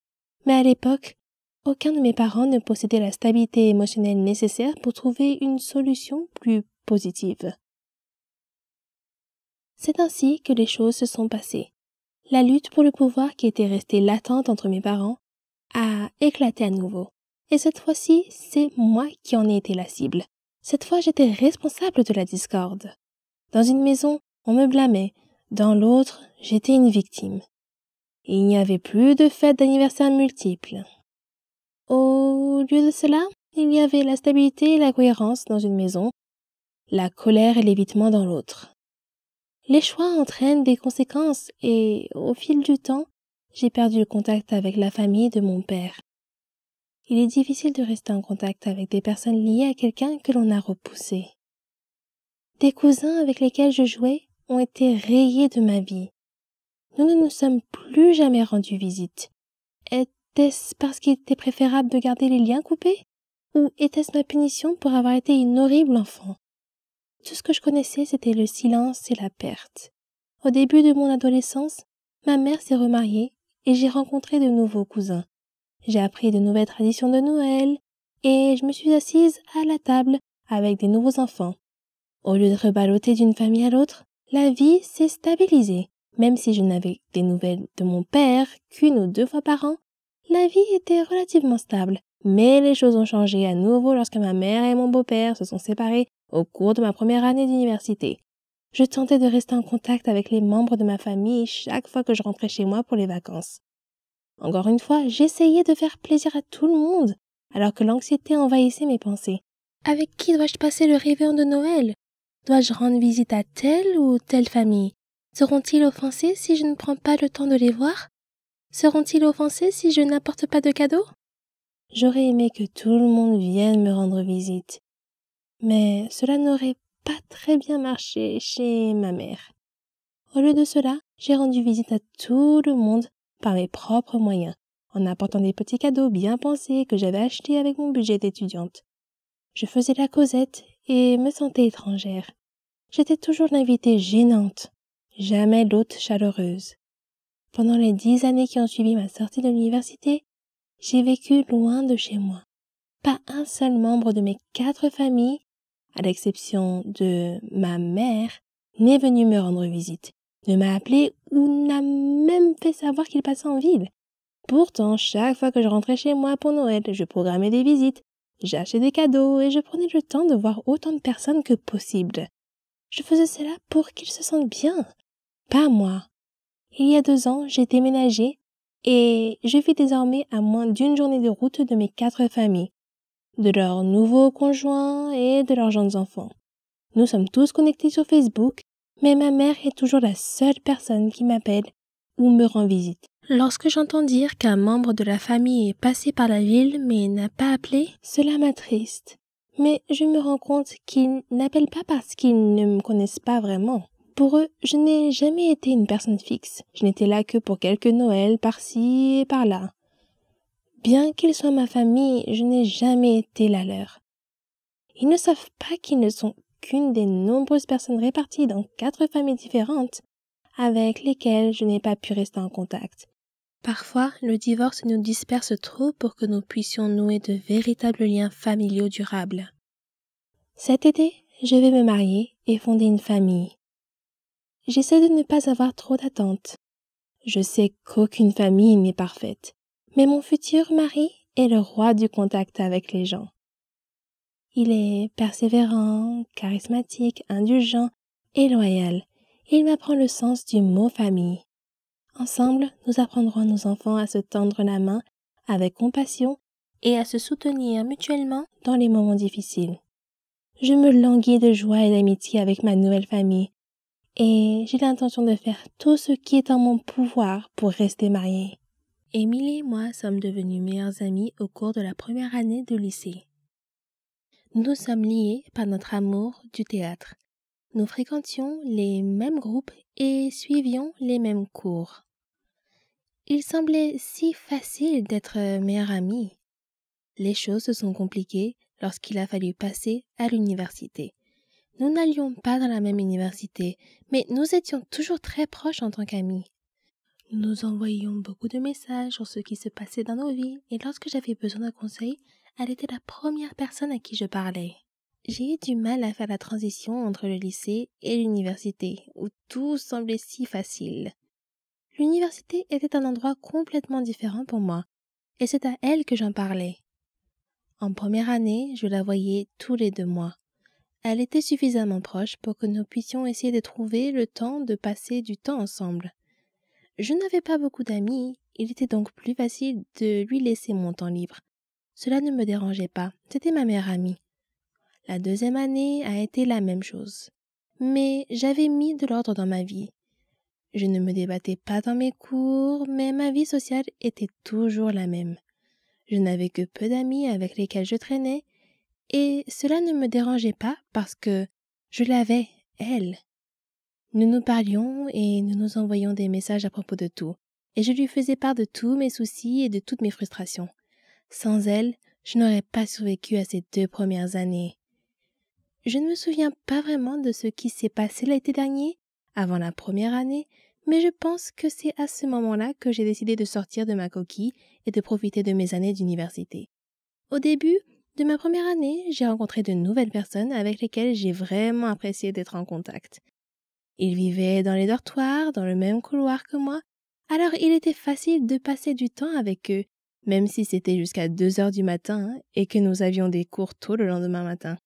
mais à l'époque, aucun de mes parents ne possédait la stabilité émotionnelle nécessaire pour trouver une solution plus positive. C'est ainsi que les choses se sont passées. La lutte pour le pouvoir qui était restée latente entre mes parents a éclaté à nouveau. Et cette fois-ci, c'est moi qui en ai été la cible. Cette fois, j'étais responsable de la discorde. Dans une maison, on me blâmait. Dans l'autre, j'étais une victime. Il n'y avait plus de fêtes d'anniversaire multiples. Au lieu de cela, il y avait la stabilité et la cohérence dans une maison, la colère et l'évitement dans l'autre. Les choix entraînent des conséquences et, au fil du temps, j'ai perdu le contact avec la famille de mon père. Il est difficile de rester en contact avec des personnes liées à quelqu'un que l'on a repoussé. Des cousins avec lesquels je jouais ont été rayés de ma vie. Nous ne nous sommes plus jamais rendus visite. Était-ce parce qu'il était préférable de garder les liens coupés? Ou était-ce ma punition pour avoir été une horrible enfant? Tout ce que je connaissais, c'était le silence et la perte. Au début de mon adolescence, ma mère s'est remariée et j'ai rencontré de nouveaux cousins. J'ai appris de nouvelles traditions de Noël et je me suis assise à la table avec des nouveaux enfants. Au lieu de reballoter d'une famille à l'autre, la vie s'est stabilisée. Même si je n'avais des nouvelles de mon père qu'une ou 2 fois par an, la vie était relativement stable. Mais les choses ont changé à nouveau lorsque ma mère et mon beau-père se sont séparés au cours de ma première année d'université. Je tentais de rester en contact avec les membres de ma famille chaque fois que je rentrais chez moi pour les vacances. Encore une fois, j'essayais de faire plaisir à tout le monde, alors que l'anxiété envahissait mes pensées. Avec qui dois-je passer le réveillon de Noël? Dois-je rendre visite à telle ou telle famille? Seront-ils offensés si je ne prends pas le temps de les voir? Seront-ils offensés si je n'apporte pas de cadeaux? J'aurais aimé que tout le monde vienne me rendre visite. Mais cela n'aurait pas très bien marché chez ma mère. Au lieu de cela, j'ai rendu visite à tout le monde par mes propres moyens, en apportant des petits cadeaux bien pensés que j'avais achetés avec mon budget d'étudiante. Je faisais la causette et me sentais étrangère. J'étais toujours l'invitée gênante. jamais l'hôte chaleureuse. Pendant les 10 années qui ont suivi ma sortie de l'université, j'ai vécu loin de chez moi. Pas un seul membre de mes 4 familles, à l'exception de ma mère, n'est venu me rendre visite, ne m'a appelé ou n'a même fait savoir qu'il passait en ville. Pourtant, chaque fois que je rentrais chez moi pour Noël, je programmais des visites, j'achetais des cadeaux et je prenais le temps de voir autant de personnes que possible. Je faisais cela pour qu'ils se sentent bien, pas moi. Il y a 2 ans, j'ai déménagé et je vis désormais à moins d'1 journée de route de mes 4 familles, de leurs nouveaux conjoints et de leurs jeunes enfants. Nous sommes tous connectés sur Facebook, mais ma mère est toujours la seule personne qui m'appelle ou me rend visite. Lorsque j'entends dire qu'un membre de la famille est passé par la ville mais n'a pas appelé, cela m'attriste. Mais je me rends compte qu'ils n'appellent pas parce qu'ils ne me connaissent pas vraiment. Pour eux, je n'ai jamais été une personne fixe. Je n'étais là que pour quelques Noëls par-ci et par-là. Bien qu'ils soient ma famille, je n'ai jamais été la leur. Ils ne savent pas qu'ils ne sont qu'une des nombreuses personnes réparties dans 4 familles différentes avec lesquelles je n'ai pas pu rester en contact. Parfois, le divorce nous disperse trop pour que nous puissions nouer de véritables liens familiaux durables. Cet été, je vais me marier et fonder une famille. J'essaie de ne pas avoir trop d'attentes. Je sais qu'aucune famille n'est parfaite, mais mon futur mari est le roi du contact avec les gens. Il est persévérant, charismatique, indulgent et loyal. Il m'apprend le sens du mot famille. Ensemble, nous apprendrons à nos enfants à se tendre la main avec compassion et à se soutenir mutuellement dans les moments difficiles. Je me languis de joie et d'amitié avec ma nouvelle famille et j'ai l'intention de faire tout ce qui est en mon pouvoir pour rester mariée. Émilie et moi sommes devenus meilleures amies au cours de la première année de lycée. Nous sommes liés par notre amour du théâtre. Nous fréquentions les mêmes groupes et suivions les mêmes cours. Il semblait si facile d'être meilleure amie. Les choses se sont compliquées lorsqu'il a fallu passer à l'université. Nous n'allions pas dans la même université, mais nous étions toujours très proches en tant qu'amis. Nous nous envoyions beaucoup de messages sur ce qui se passait dans nos vies et lorsque j'avais besoin d'un conseil, elle était la première personne à qui je parlais. J'ai eu du mal à faire la transition entre le lycée et l'université, où tout semblait si facile. L'université était un endroit complètement différent pour moi, et c'est à elle que j'en parlais. En première année, je la voyais tous les 2 mois. Elle était suffisamment proche pour que nous puissions essayer de trouver le temps de passer du temps ensemble. Je n'avais pas beaucoup d'amis, il était donc plus facile de lui laisser mon temps libre. Cela ne me dérangeait pas, c'était ma meilleure amie. La 2e année a été la même chose. Mais j'avais mis de l'ordre dans ma vie. Je ne me débattais pas dans mes cours, mais ma vie sociale était toujours la même. Je n'avais que peu d'amis avec lesquels je traînais, et cela ne me dérangeait pas parce que je l'avais, elle. Nous nous parlions et nous nous envoyions des messages à propos de tout, et je lui faisais part de tous mes soucis et de toutes mes frustrations. Sans elle, je n'aurais pas survécu à ces 2 premières années. Je ne me souviens pas vraiment de ce qui s'est passé l'été dernier, avant la première année, mais je pense que c'est à ce moment-là que j'ai décidé de sortir de ma coquille et de profiter de mes années d'université. Au début de ma première année, j'ai rencontré de nouvelles personnes avec lesquelles j'ai vraiment apprécié d'être en contact. Ils vivaient dans les dortoirs, dans le même couloir que moi, alors il était facile de passer du temps avec eux, même si c'était jusqu'à 2 heures du matin et que nous avions des cours tôt le lendemain matin.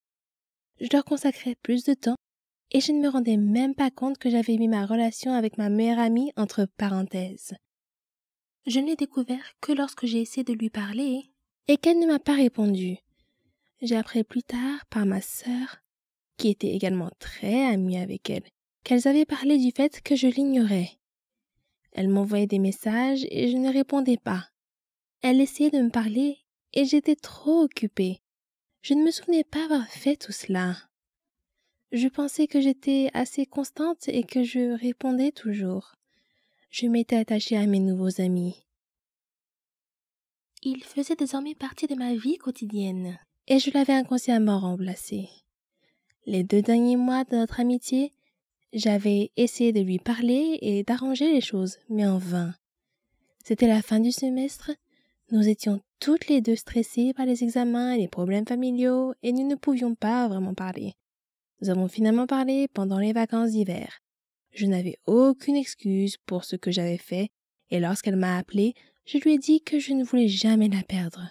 Je leur consacrais plus de temps et je ne me rendais même pas compte que j'avais mis ma relation avec ma meilleure amie entre parenthèses. Je ne l'ai découvert que lorsque j'ai essayé de lui parler et qu'elle ne m'a pas répondu. J'ai appris plus tard par ma sœur, qui était également très amie avec elle, qu'elles avaient parlé du fait que je l'ignorais. Elle m'envoyait des messages et je ne répondais pas. Elle essayait de me parler et j'étais trop occupée. Je ne me souvenais pas avoir fait tout cela. Je pensais que j'étais assez constante et que je répondais toujours. Je m'étais attachée à mes nouveaux amis. Ils faisaient désormais partie de ma vie quotidienne et je l'avais inconsciemment remplacé. Les 2 derniers mois de notre amitié, J'avais essayé de lui parler et d'arranger les choses, mais en vain. C'était la fin du semestre. Nous étions toutes les deux stressées par les examens et les problèmes familiaux et nous ne pouvions pas vraiment parler. Nous avons finalement parlé pendant les vacances d'hiver. Je n'avais aucune excuse pour ce que j'avais fait et lorsqu'elle m'a appelée, je lui ai dit que je ne voulais jamais la perdre.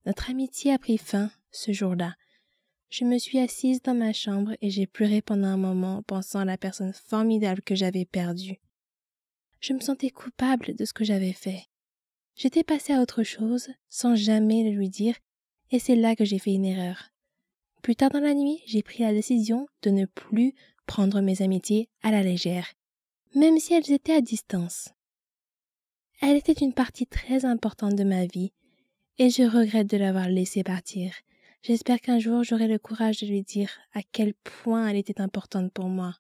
Notre amitié a pris fin ce jour-là. Je me suis assise dans ma chambre et j'ai pleuré pendant un moment pensant à la personne formidable que j'avais perdue. Je me sentais coupable de ce que j'avais fait. J'étais passée à autre chose sans jamais le lui dire et c'est là que j'ai fait une erreur. Plus tard dans la nuit, j'ai pris la décision de ne plus prendre mes amitiés à la légère, même si elles étaient à distance. Elle était une partie très importante de ma vie et je regrette de l'avoir laissée partir. J'espère qu'un jour j'aurai le courage de lui dire à quel point elle était importante pour moi.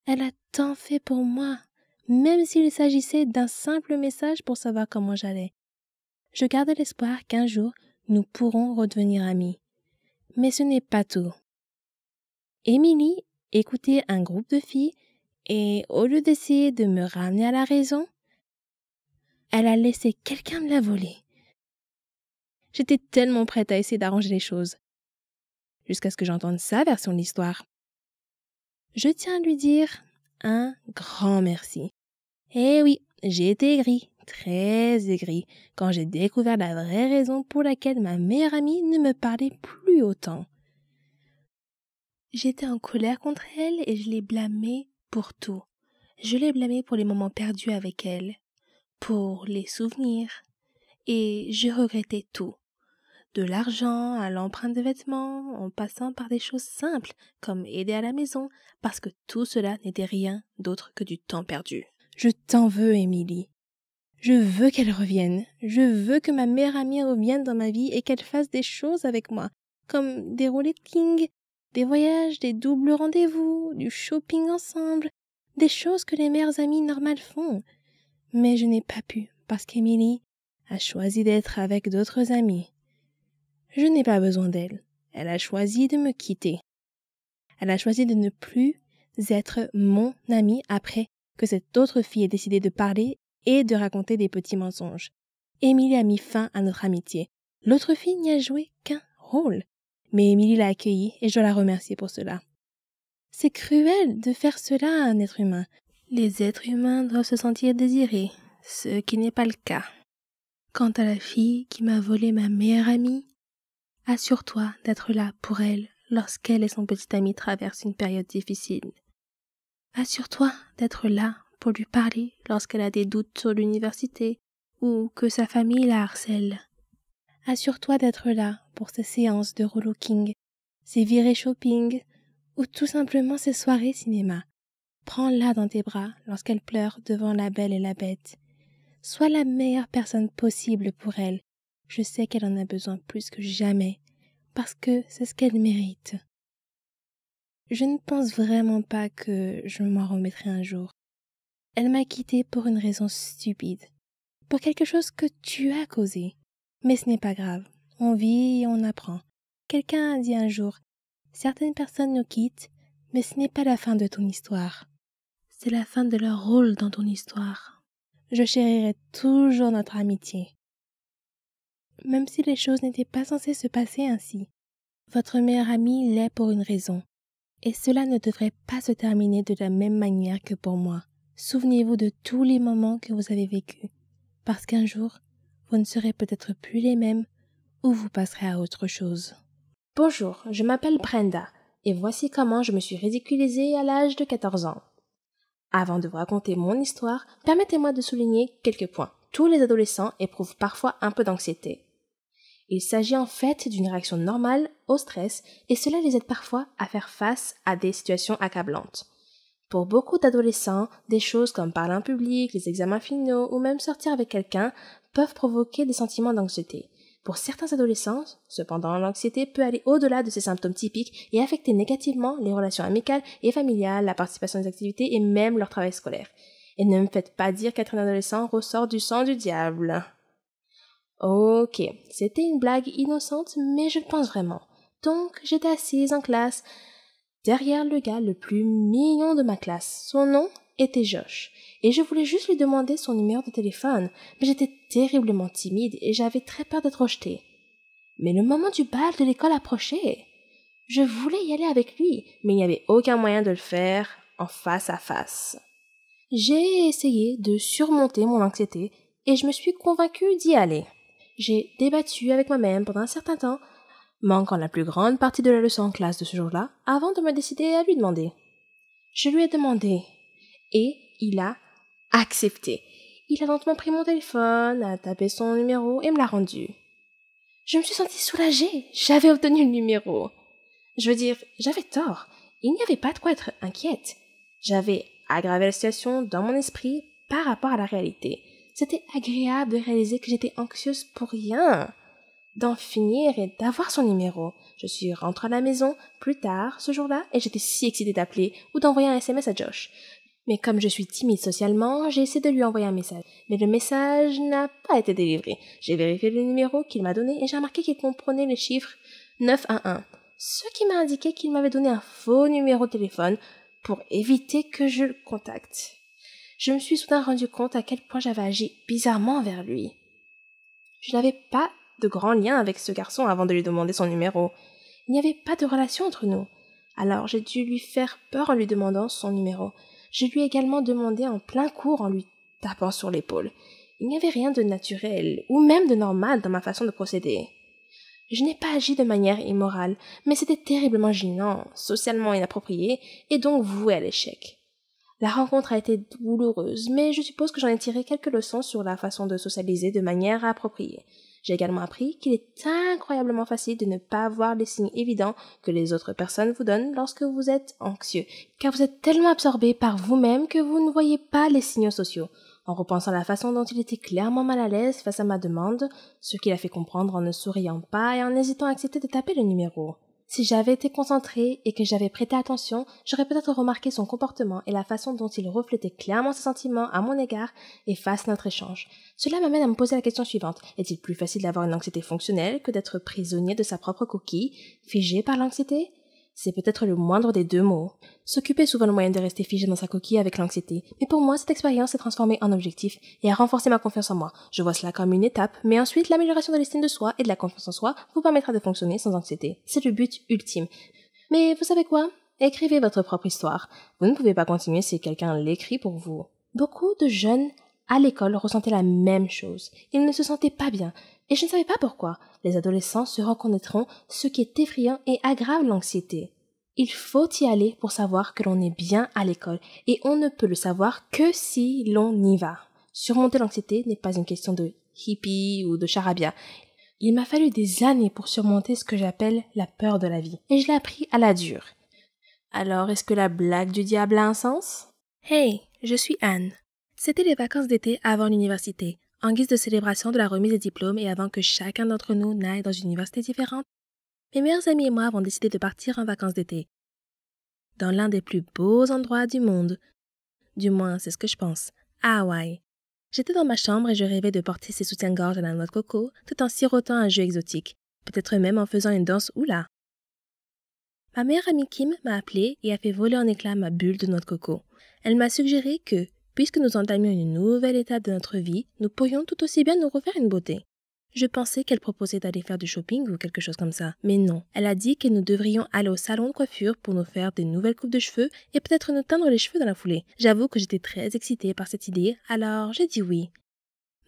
Elle a tant fait pour moi, même s'il s'agissait d'un simple message pour savoir comment j'allais. Je garde l'espoir qu'un jour nous pourrons redevenir amis. Mais ce n'est pas tout. Émilie écoutait un groupe de filles et au lieu d'essayer de me ramener à la raison, elle a laissé quelqu'un me la voler. J'étais tellement prête à essayer d'arranger les choses, jusqu'à ce que j'entende sa version de l'histoire. Je tiens à lui dire un grand merci. Eh oui, j'ai été aigrie, très aigrie, quand j'ai découvert la vraie raison pour laquelle ma meilleure amie ne me parlait plus autant. J'étais en colère contre elle et je l'ai blâmée pour tout. Je l'ai blâmée pour les moments perdus avec elle, pour les souvenirs, et je regrettais tout. De l'argent à l'empreinte de vêtements, en passant par des choses simples comme aider à la maison, parce que tout cela n'était rien d'autre que du temps perdu. Je t'en veux, Émilie. Je veux qu'elle revienne. Je veux que ma meilleure amie revienne dans ma vie et qu'elle fasse des choses avec moi, comme des roulette-king, des voyages, des doubles rendez-vous, du shopping ensemble, des choses que les meilleures amies normales font. Mais je n'ai pas pu, parce qu'Émilie a choisi d'être avec d'autres amis. Je n'ai pas besoin d'elle. Elle a choisi de me quitter. Elle a choisi de ne plus être mon amie après que cette autre fille ait décidé de parler et de raconter des petits mensonges. Émilie a mis fin à notre amitié. L'autre fille n'y a joué qu'un rôle. Mais Émilie l'a accueillie et je dois la remercier pour cela. C'est cruel de faire cela à un être humain. Les êtres humains doivent se sentir désirés, ce qui n'est pas le cas. Quant à la fille qui m'a volé ma meilleure amie, assure-toi d'être là pour elle lorsqu'elle et son petit ami traversent une période difficile. Assure-toi d'être là pour lui parler lorsqu'elle a des doutes sur l'université ou que sa famille la harcèle. Assure-toi d'être là pour ses séances de rollicking, ses virées shopping ou tout simplement ses soirées cinéma. Prends-la dans tes bras lorsqu'elle pleure devant La Belle et la Bête. Sois la meilleure personne possible pour elle. Je sais qu'elle en a besoin plus que jamais, parce que c'est ce qu'elle mérite. Je ne pense vraiment pas que je m'en remettrai un jour. Elle m'a quittée pour une raison stupide, pour quelque chose que tu as causé. Mais ce n'est pas grave, on vit et on apprend. Quelqu'un a dit un jour, certaines personnes nous quittent, mais ce n'est pas la fin de ton histoire. C'est la fin de leur rôle dans ton histoire. Je chérirai toujours notre amitié. Même si les choses n'étaient pas censées se passer ainsi. Votre meilleure amie l'est pour une raison. Et cela ne devrait pas se terminer de la même manière que pour moi. Souvenez-vous de tous les moments que vous avez vécus. Parce qu'un jour, vous ne serez peut-être plus les mêmes ou vous passerez à autre chose. Bonjour, je m'appelle Brenda et voici comment je me suis ridiculisée à l'âge de 14 ans. Avant de vous raconter mon histoire, permettez-moi de souligner quelques points. Tous les adolescents éprouvent parfois un peu d'anxiété. Il s'agit en fait d'une réaction normale au stress et cela les aide parfois à faire face à des situations accablantes. Pour beaucoup d'adolescents, des choses comme parler en public, les examens finaux ou même sortir avec quelqu'un peuvent provoquer des sentiments d'anxiété. Pour certains adolescents, cependant, l'anxiété peut aller au-delà de ces symptômes typiques et affecter négativement les relations amicales et familiales, la participation des activités et même leur travail scolaire. Et ne me faites pas dire qu'être un adolescent ressort du sang du diable. Ok, c'était une blague innocente, mais je le pense vraiment. Donc, j'étais assise en classe, derrière le gars le plus mignon de ma classe. Son nom était Josh. Et je voulais juste lui demander son numéro de téléphone, mais j'étais terriblement timide et j'avais très peur d'être rejetée. Mais le moment du bal de l'école approchait. Je voulais y aller avec lui, mais il n'y avait aucun moyen de le faire en face à face. J'ai essayé de surmonter mon anxiété et je me suis convaincue d'y aller. J'ai débattu avec moi-même pendant un certain temps, manquant la plus grande partie de la leçon en classe de ce jour-là, avant de me décider à lui demander. Je lui ai demandé et il a accepté. Il a lentement pris mon téléphone, a tapé son numéro et me l'a rendu. Je me suis sentie soulagée. J'avais obtenu le numéro. Je veux dire, j'avais tort. Il n'y avait pas de quoi être inquiète. J'avais aggravé la situation dans mon esprit par rapport à la réalité. C'était agréable de réaliser que j'étais anxieuse pour rien. D'en finir et d'avoir son numéro. Je suis rentrée à la maison plus tard ce jour-là et j'étais si excitée d'appeler ou d'envoyer un SMS à Josh. Mais comme je suis timide socialement, j'ai essayé de lui envoyer un message. Mais le message n'a pas été délivré. J'ai vérifié le numéro qu'il m'a donné et j'ai remarqué qu'il comprenait le chiffre 911. Ce qui m'a indiqué qu'il m'avait donné un faux numéro de téléphone pour éviter que je le contacte. Je me suis soudain rendu compte à quel point j'avais agi bizarrement envers lui. Je n'avais pas de grand lien avec ce garçon avant de lui demander son numéro. Il n'y avait pas de relation entre nous. Alors j'ai dû lui faire peur en lui demandant son numéro. Je lui ai également demandé en plein cours en lui tapant sur l'épaule. Il n'y avait rien de naturel ou même de normal dans ma façon de procéder. Je n'ai pas agi de manière immorale, mais c'était terriblement gênant, socialement inapproprié et donc voué à l'échec. La rencontre a été douloureuse, mais je suppose que j'en ai tiré quelques leçons sur la façon de socialiser de manière appropriée. J'ai également appris qu'il est incroyablement facile de ne pas voir les signes évidents que les autres personnes vous donnent lorsque vous êtes anxieux, car vous êtes tellement absorbé par vous-même que vous ne voyez pas les signaux sociaux. En repensant à la façon dont il était clairement mal à l'aise face à ma demande, ce qu'il a fait comprendre en ne souriant pas et en hésitant à accepter de taper le numéro. Si j'avais été concentrée et que j'avais prêté attention, j'aurais peut-être remarqué son comportement et la façon dont il reflétait clairement ses sentiments à mon égard et face à notre échange. Cela m'amène à me poser la question suivante. Est-il plus facile d'avoir une anxiété fonctionnelle que d'être prisonnier de sa propre coquille, figé par l'anxiété? C'est peut-être le moindre des deux mots. S'occuper est souvent le moyen de rester figé dans sa coquille avec l'anxiété. Mais pour moi, cette expérience s'est transformée en objectif et a renforcé ma confiance en moi. Je vois cela comme une étape, mais ensuite, l'amélioration de l'estime de soi et de la confiance en soi vous permettra de fonctionner sans anxiété. C'est le but ultime. Mais vous savez quoi? Écrivez votre propre histoire. Vous ne pouvez pas continuer si quelqu'un l'écrit pour vous. Beaucoup de jeunes à l'école ressentaient la même chose. Ils ne se sentaient pas bien. Et je ne savais pas pourquoi. Les adolescents se reconnaîtront ce qui est effrayant et aggrave l'anxiété. Il faut y aller pour savoir que l'on est bien à l'école, et on ne peut le savoir que si l'on y va. Surmonter l'anxiété n'est pas une question de hippie ou de charabia. Il m'a fallu des années pour surmonter ce que j'appelle la peur de la vie, et je l'ai appris à la dure. Alors, est-ce que la blague du diable a un sens? Hey, je suis Anne. C'était les vacances d'été avant l'université. En guise de célébration de la remise des diplômes et avant que chacun d'entre nous n'aille dans une université différente, mes meilleurs amis et moi avons décidé de partir en vacances d'été. Dans l'un des plus beaux endroits du monde. Du moins, c'est ce que je pense. À Hawaï. J'étais dans ma chambre et je rêvais de porter ces soutiens-gorge à la noix de coco tout en sirotant un jus exotique. Peut-être même en faisant une danse oula. Ma meilleure amie Kim m'a appelée et a fait voler en éclats ma bulle de noix de coco. Elle m'a suggéré que, puisque nous entamions une nouvelle étape de notre vie, nous pourrions tout aussi bien nous refaire une beauté. Je pensais qu'elle proposait d'aller faire du shopping ou quelque chose comme ça, mais non. Elle a dit que nous devrions aller au salon de coiffure pour nous faire des nouvelles coupes de cheveux et peut-être nous teindre les cheveux dans la foulée. J'avoue que j'étais très excitée par cette idée, alors j'ai dit oui.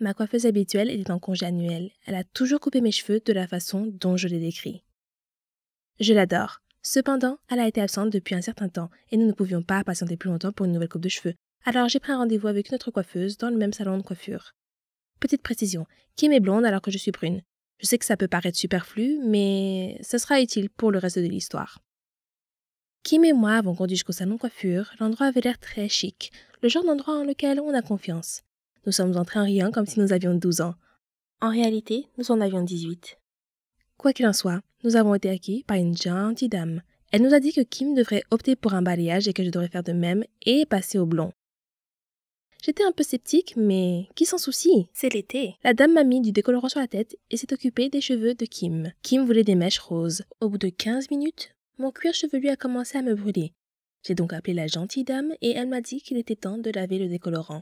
Ma coiffeuse habituelle était en congé annuel. Elle a toujours coupé mes cheveux de la façon dont je l'ai décrit. Je l'adore. Cependant, elle a été absente depuis un certain temps et nous ne pouvions pas patienter plus longtemps pour une nouvelle coupe de cheveux. Alors j'ai pris un rendez-vous avec une autre coiffeuse dans le même salon de coiffure. Petite précision, Kim est blonde alors que je suis brune. Je sais que ça peut paraître superflu, mais ça sera utile pour le reste de l'histoire. Kim et moi avons conduit jusqu'au salon de coiffure. L'endroit avait l'air très chic, le genre d'endroit en lequel on a confiance. Nous sommes entrés en riant comme si nous avions 12 ans. En réalité, nous en avions 18. Quoi qu'il en soit, nous avons été accueillis par une gentille dame. Elle nous a dit que Kim devrait opter pour un balayage et que je devrais faire de même et passer au blond. J'étais un peu sceptique, mais qui s'en soucie? C'est l'été. La dame m'a mis du décolorant sur la tête et s'est occupée des cheveux de Kim. Kim voulait des mèches roses. Au bout de 15 minutes, Mon cuir chevelu a commencé à me brûler. J'ai donc appelé la gentille dame et elle m'a dit qu'il était temps de laver le décolorant.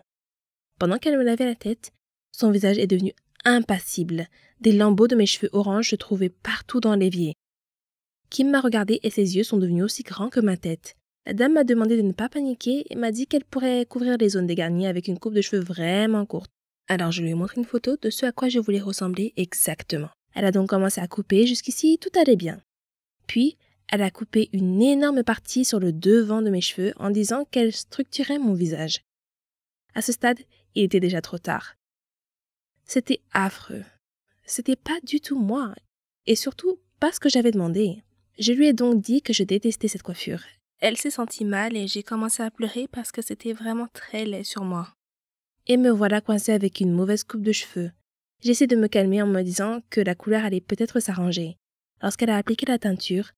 Pendant qu'elle me lavait la tête, son visage est devenu impassible. Des lambeaux de mes cheveux orange se trouvaient partout dans l'évier. Kim m'a regardé et ses yeux sont devenus aussi grands que ma tête. La dame m'a demandé de ne pas paniquer et m'a dit qu'elle pourrait couvrir les zones dégarnies avec une coupe de cheveux vraiment courte. Alors je lui ai montré une photo de ce à quoi je voulais ressembler exactement. Elle a donc commencé à couper, jusqu'ici tout allait bien. Puis, elle a coupé une énorme partie sur le devant de mes cheveux en disant qu'elle structurait mon visage. À ce stade, il était déjà trop tard. C'était affreux. C'était pas du tout moi, et surtout pas ce que j'avais demandé. Je lui ai donc dit que je détestais cette coiffure. Elle s'est sentie mal et j'ai commencé à pleurer parce que c'était vraiment très laid sur moi. Et me voilà coincée avec une mauvaise coupe de cheveux. J'essaie de me calmer en me disant que la couleur allait peut-être s'arranger. Lorsqu'elle a appliqué la teinture,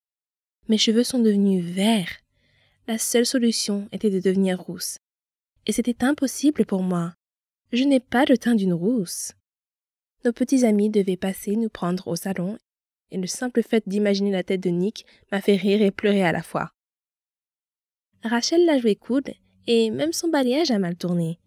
mes cheveux sont devenus verts. La seule solution était de devenir rousse. Et c'était impossible pour moi. Je n'ai pas le teint d'une rousse. Nos petits amis devaient passer nous prendre au salon, et le simple fait d'imaginer la tête de Nick m'a fait rire et pleurer à la fois. Rachel l'a joué cool, et même son balayage a mal tourné.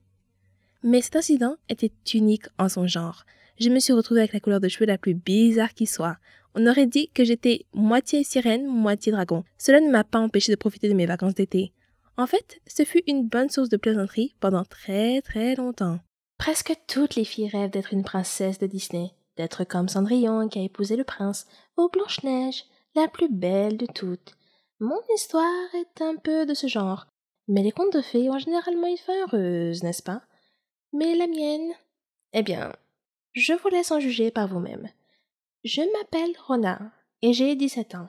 Mais cet incident était unique en son genre. Je me suis retrouvée avec la couleur de cheveux la plus bizarre qui soit. On aurait dit que j'étais moitié sirène, moitié dragon. Cela ne m'a pas empêché de profiter de mes vacances d'été. En fait, ce fut une bonne source de plaisanterie pendant très très longtemps. Presque toutes les filles rêvent d'être une princesse de Disney, d'être comme Cendrillon qui a épousé le prince, ou Blanche-Neige, la plus belle de toutes. Mon histoire est un peu de ce genre, mais les contes de fées ont généralement une fin heureuse, n'est-ce pas? Mais la mienne... Eh bien, je vous laisse en juger par vous-même. Je m'appelle Rona, et j'ai 17 ans.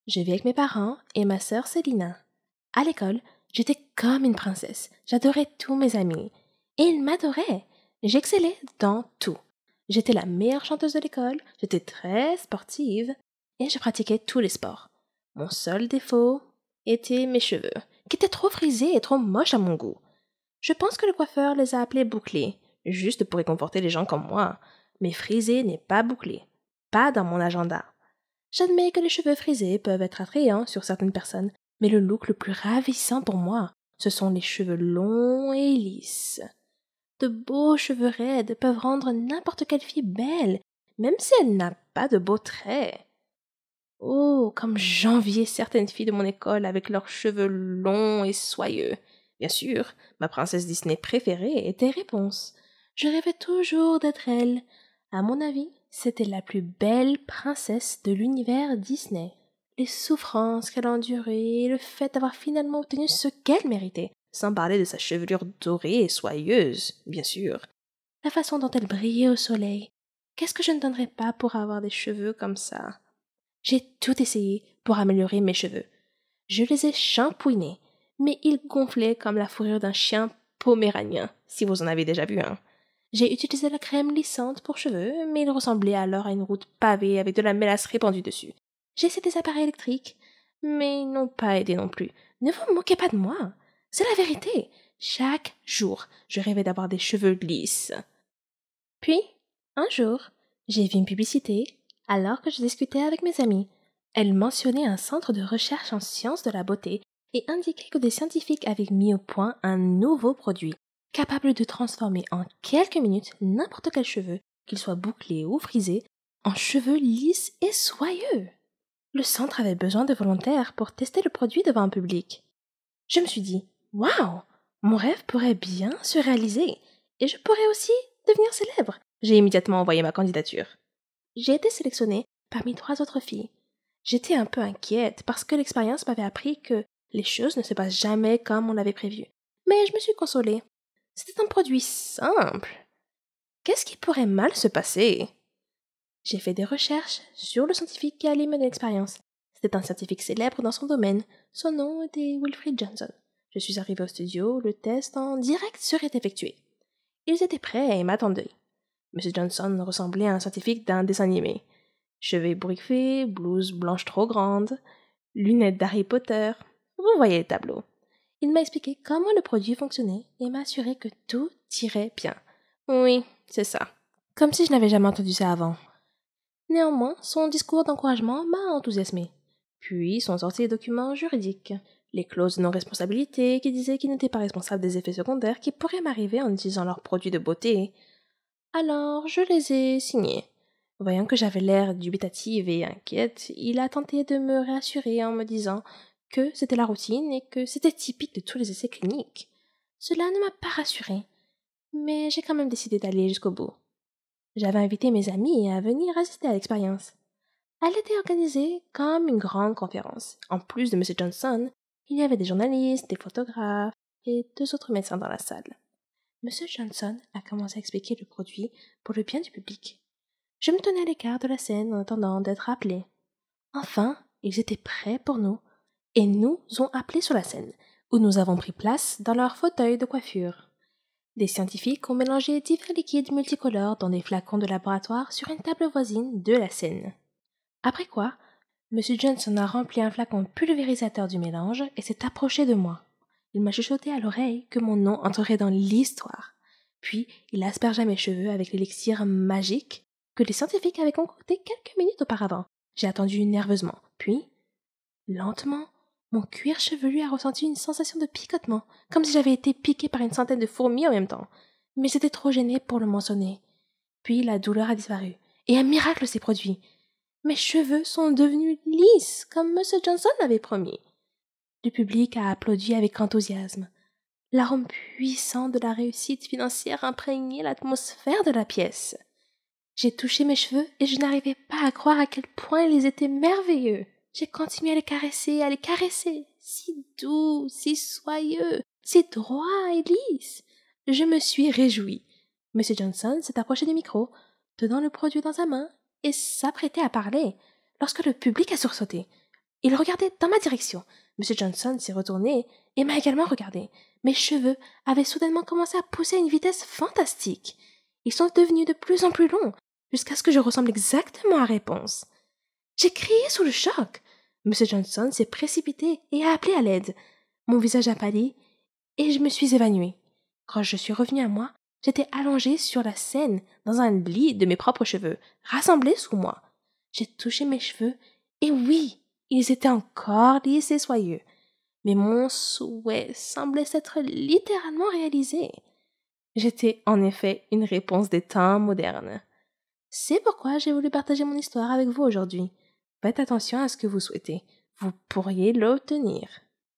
Je vis avec mes parents et ma sœur Célina. À l'école, j'étais comme une princesse. J'adorais tous mes amis. Et ils m'adoraient. J'excellais dans tout. J'étais la meilleure chanteuse de l'école, j'étais très sportive, et je pratiquais tous les sports. Mon seul défaut était mes cheveux, qui étaient trop frisés et trop moches à mon goût. Je pense que le coiffeur les a appelés bouclés, juste pour réconforter les gens comme moi. Mais frisé n'est pas bouclé. Pas dans mon agenda. J'admets que les cheveux frisés peuvent être attrayants sur certaines personnes, mais le look le plus ravissant pour moi, ce sont les cheveux longs et lisses. De beaux cheveux raides peuvent rendre n'importe quelle fille belle, même si elle n'a pas de beaux traits. Oh, comme j'enviais certaines filles de mon école avec leurs cheveux longs et soyeux. Bien sûr, ma princesse Disney préférée était Réponse. Je rêvais toujours d'être elle. À mon avis, c'était la plus belle princesse de l'univers Disney. Les souffrances qu'elle a endurées et le fait d'avoir finalement obtenu ce qu'elle méritait, sans parler de sa chevelure dorée et soyeuse, bien sûr. La façon dont elle brillait au soleil. Qu'est-ce que je ne donnerais pas pour avoir des cheveux comme ça? J'ai tout essayé pour améliorer mes cheveux. Je les ai shampouinés, mais ils gonflaient comme la fourrure d'un chien poméranien, si vous en avez déjà vu un. J'ai utilisé la crème lissante pour cheveux, mais ils ressemblaient alors à une route pavée avec de la mélasse répandue dessus. J'ai essayé des appareils électriques, mais ils n'ont pas aidé non plus. Ne vous moquez pas de moi. C'est la vérité. Chaque jour, je rêvais d'avoir des cheveux lisses. Puis, un jour, j'ai vu une publicité alors que je discutais avec mes amis. Elle mentionnait un centre de recherche en sciences de la beauté et indiquait que des scientifiques avaient mis au point un nouveau produit, capable de transformer en quelques minutes n'importe quel cheveu, qu'il soit bouclé ou frisé, en cheveux lisses et soyeux. Le centre avait besoin de volontaires pour tester le produit devant un public. Je me suis dit, waouh, mon rêve pourrait bien se réaliser et je pourrais aussi devenir célèbre. J'ai immédiatement envoyé ma candidature. J'ai été sélectionnée parmi 3 autres filles. J'étais un peu inquiète parce que l'expérience m'avait appris que les choses ne se passent jamais comme on l'avait prévu. Mais je me suis consolée. C'était un produit simple. Qu'est-ce qui pourrait mal se passer? J'ai fait des recherches sur le scientifique qui allait mener l'expérience. C'était un scientifique célèbre dans son domaine. Son nom était Wilfrid Johnson. Je suis arrivée au studio, le test en direct serait effectué. Ils étaient prêts et m'attendaient. M. Johnson ressemblait à un scientifique d'un dessin animé. Cheveux ébouriffés, blouse blanche trop grande, lunettes d'Harry Potter. Vous voyez le tableau. Il m'a expliqué comment le produit fonctionnait et m'a assuré que tout irait bien. Oui, c'est ça. Comme si je n'avais jamais entendu ça avant. Néanmoins, son discours d'encouragement m'a enthousiasmé. Puis sont sortis les documents juridiques, les clauses de non-responsabilité qui disaient qu'ils n'étaient pas responsables des effets secondaires qui pourraient m'arriver en utilisant leurs produits de beauté. Alors, je les ai signés. Voyant que j'avais l'air dubitative et inquiète, il a tenté de me rassurer en me disant que c'était la routine et que c'était typique de tous les essais cliniques. Cela ne m'a pas rassurée, mais j'ai quand même décidé d'aller jusqu'au bout. J'avais invité mes amis à venir assister à l'expérience. Elle était organisée comme une grande conférence. En plus de M. Johnson, il y avait des journalistes, des photographes et 2 autres médecins dans la salle. M. Johnson a commencé à expliquer le produit pour le bien du public. Je me tenais à l'écart de la scène en attendant d'être appelé. Enfin, ils étaient prêts pour nous et nous ont appelés sur la scène, où nous avons pris place dans leur fauteuil de coiffure. Des scientifiques ont mélangé divers liquides multicolores dans des flacons de laboratoire sur une table voisine de la scène. Après quoi, M. Johnson a rempli un flacon pulvérisateur du mélange et s'est approché de moi. Il m'a chuchoté à l'oreille que mon nom entrerait dans l'histoire. Puis, il aspergea mes cheveux avec l'élixir magique que les scientifiques avaient concocté quelques minutes auparavant. J'ai attendu nerveusement. Puis, lentement, mon cuir chevelu a ressenti une sensation de picotement, comme si j'avais été piqué par une centaine de fourmis en même temps. Mais j'étais trop gênée pour le mentionner. Puis la douleur a disparu, et un miracle s'est produit. Mes cheveux sont devenus lisses, comme M. Johnson l'avait promis. Le public a applaudi avec enthousiasme. L'arôme puissant de la réussite financière imprégnait l'atmosphère de la pièce. J'ai touché mes cheveux et je n'arrivais pas à croire à quel point ils étaient merveilleux. J'ai continué à les caresser, si doux, si soyeux, si droits et lisses. Je me suis réjouie. M. Johnson s'est approché du micro, tenant le produit dans sa main, et s'apprêtait à parler, lorsque le public a sursauté. Il regardait dans ma direction. M. Johnson s'est retourné et m'a également regardé. Mes cheveux avaient soudainement commencé à pousser à une vitesse fantastique. Ils sont devenus de plus en plus longs, jusqu'à ce que je ressemble exactement à Réponse. J'ai crié sous le choc. M. Johnson s'est précipité et a appelé à l'aide. Mon visage a pâli et je me suis évanouie. Quand je suis revenue à moi, j'étais allongée sur la scène dans un lit de mes propres cheveux, rassemblés sous moi. J'ai touché mes cheveux et oui, ils étaient encore lisses et soyeux. Mais mon souhait semblait s'être littéralement réalisé. J'étais en effet une réponse des temps modernes. C'est pourquoi j'ai voulu partager mon histoire avec vous aujourd'hui. Faites attention à ce que vous souhaitez. Vous pourriez l'obtenir.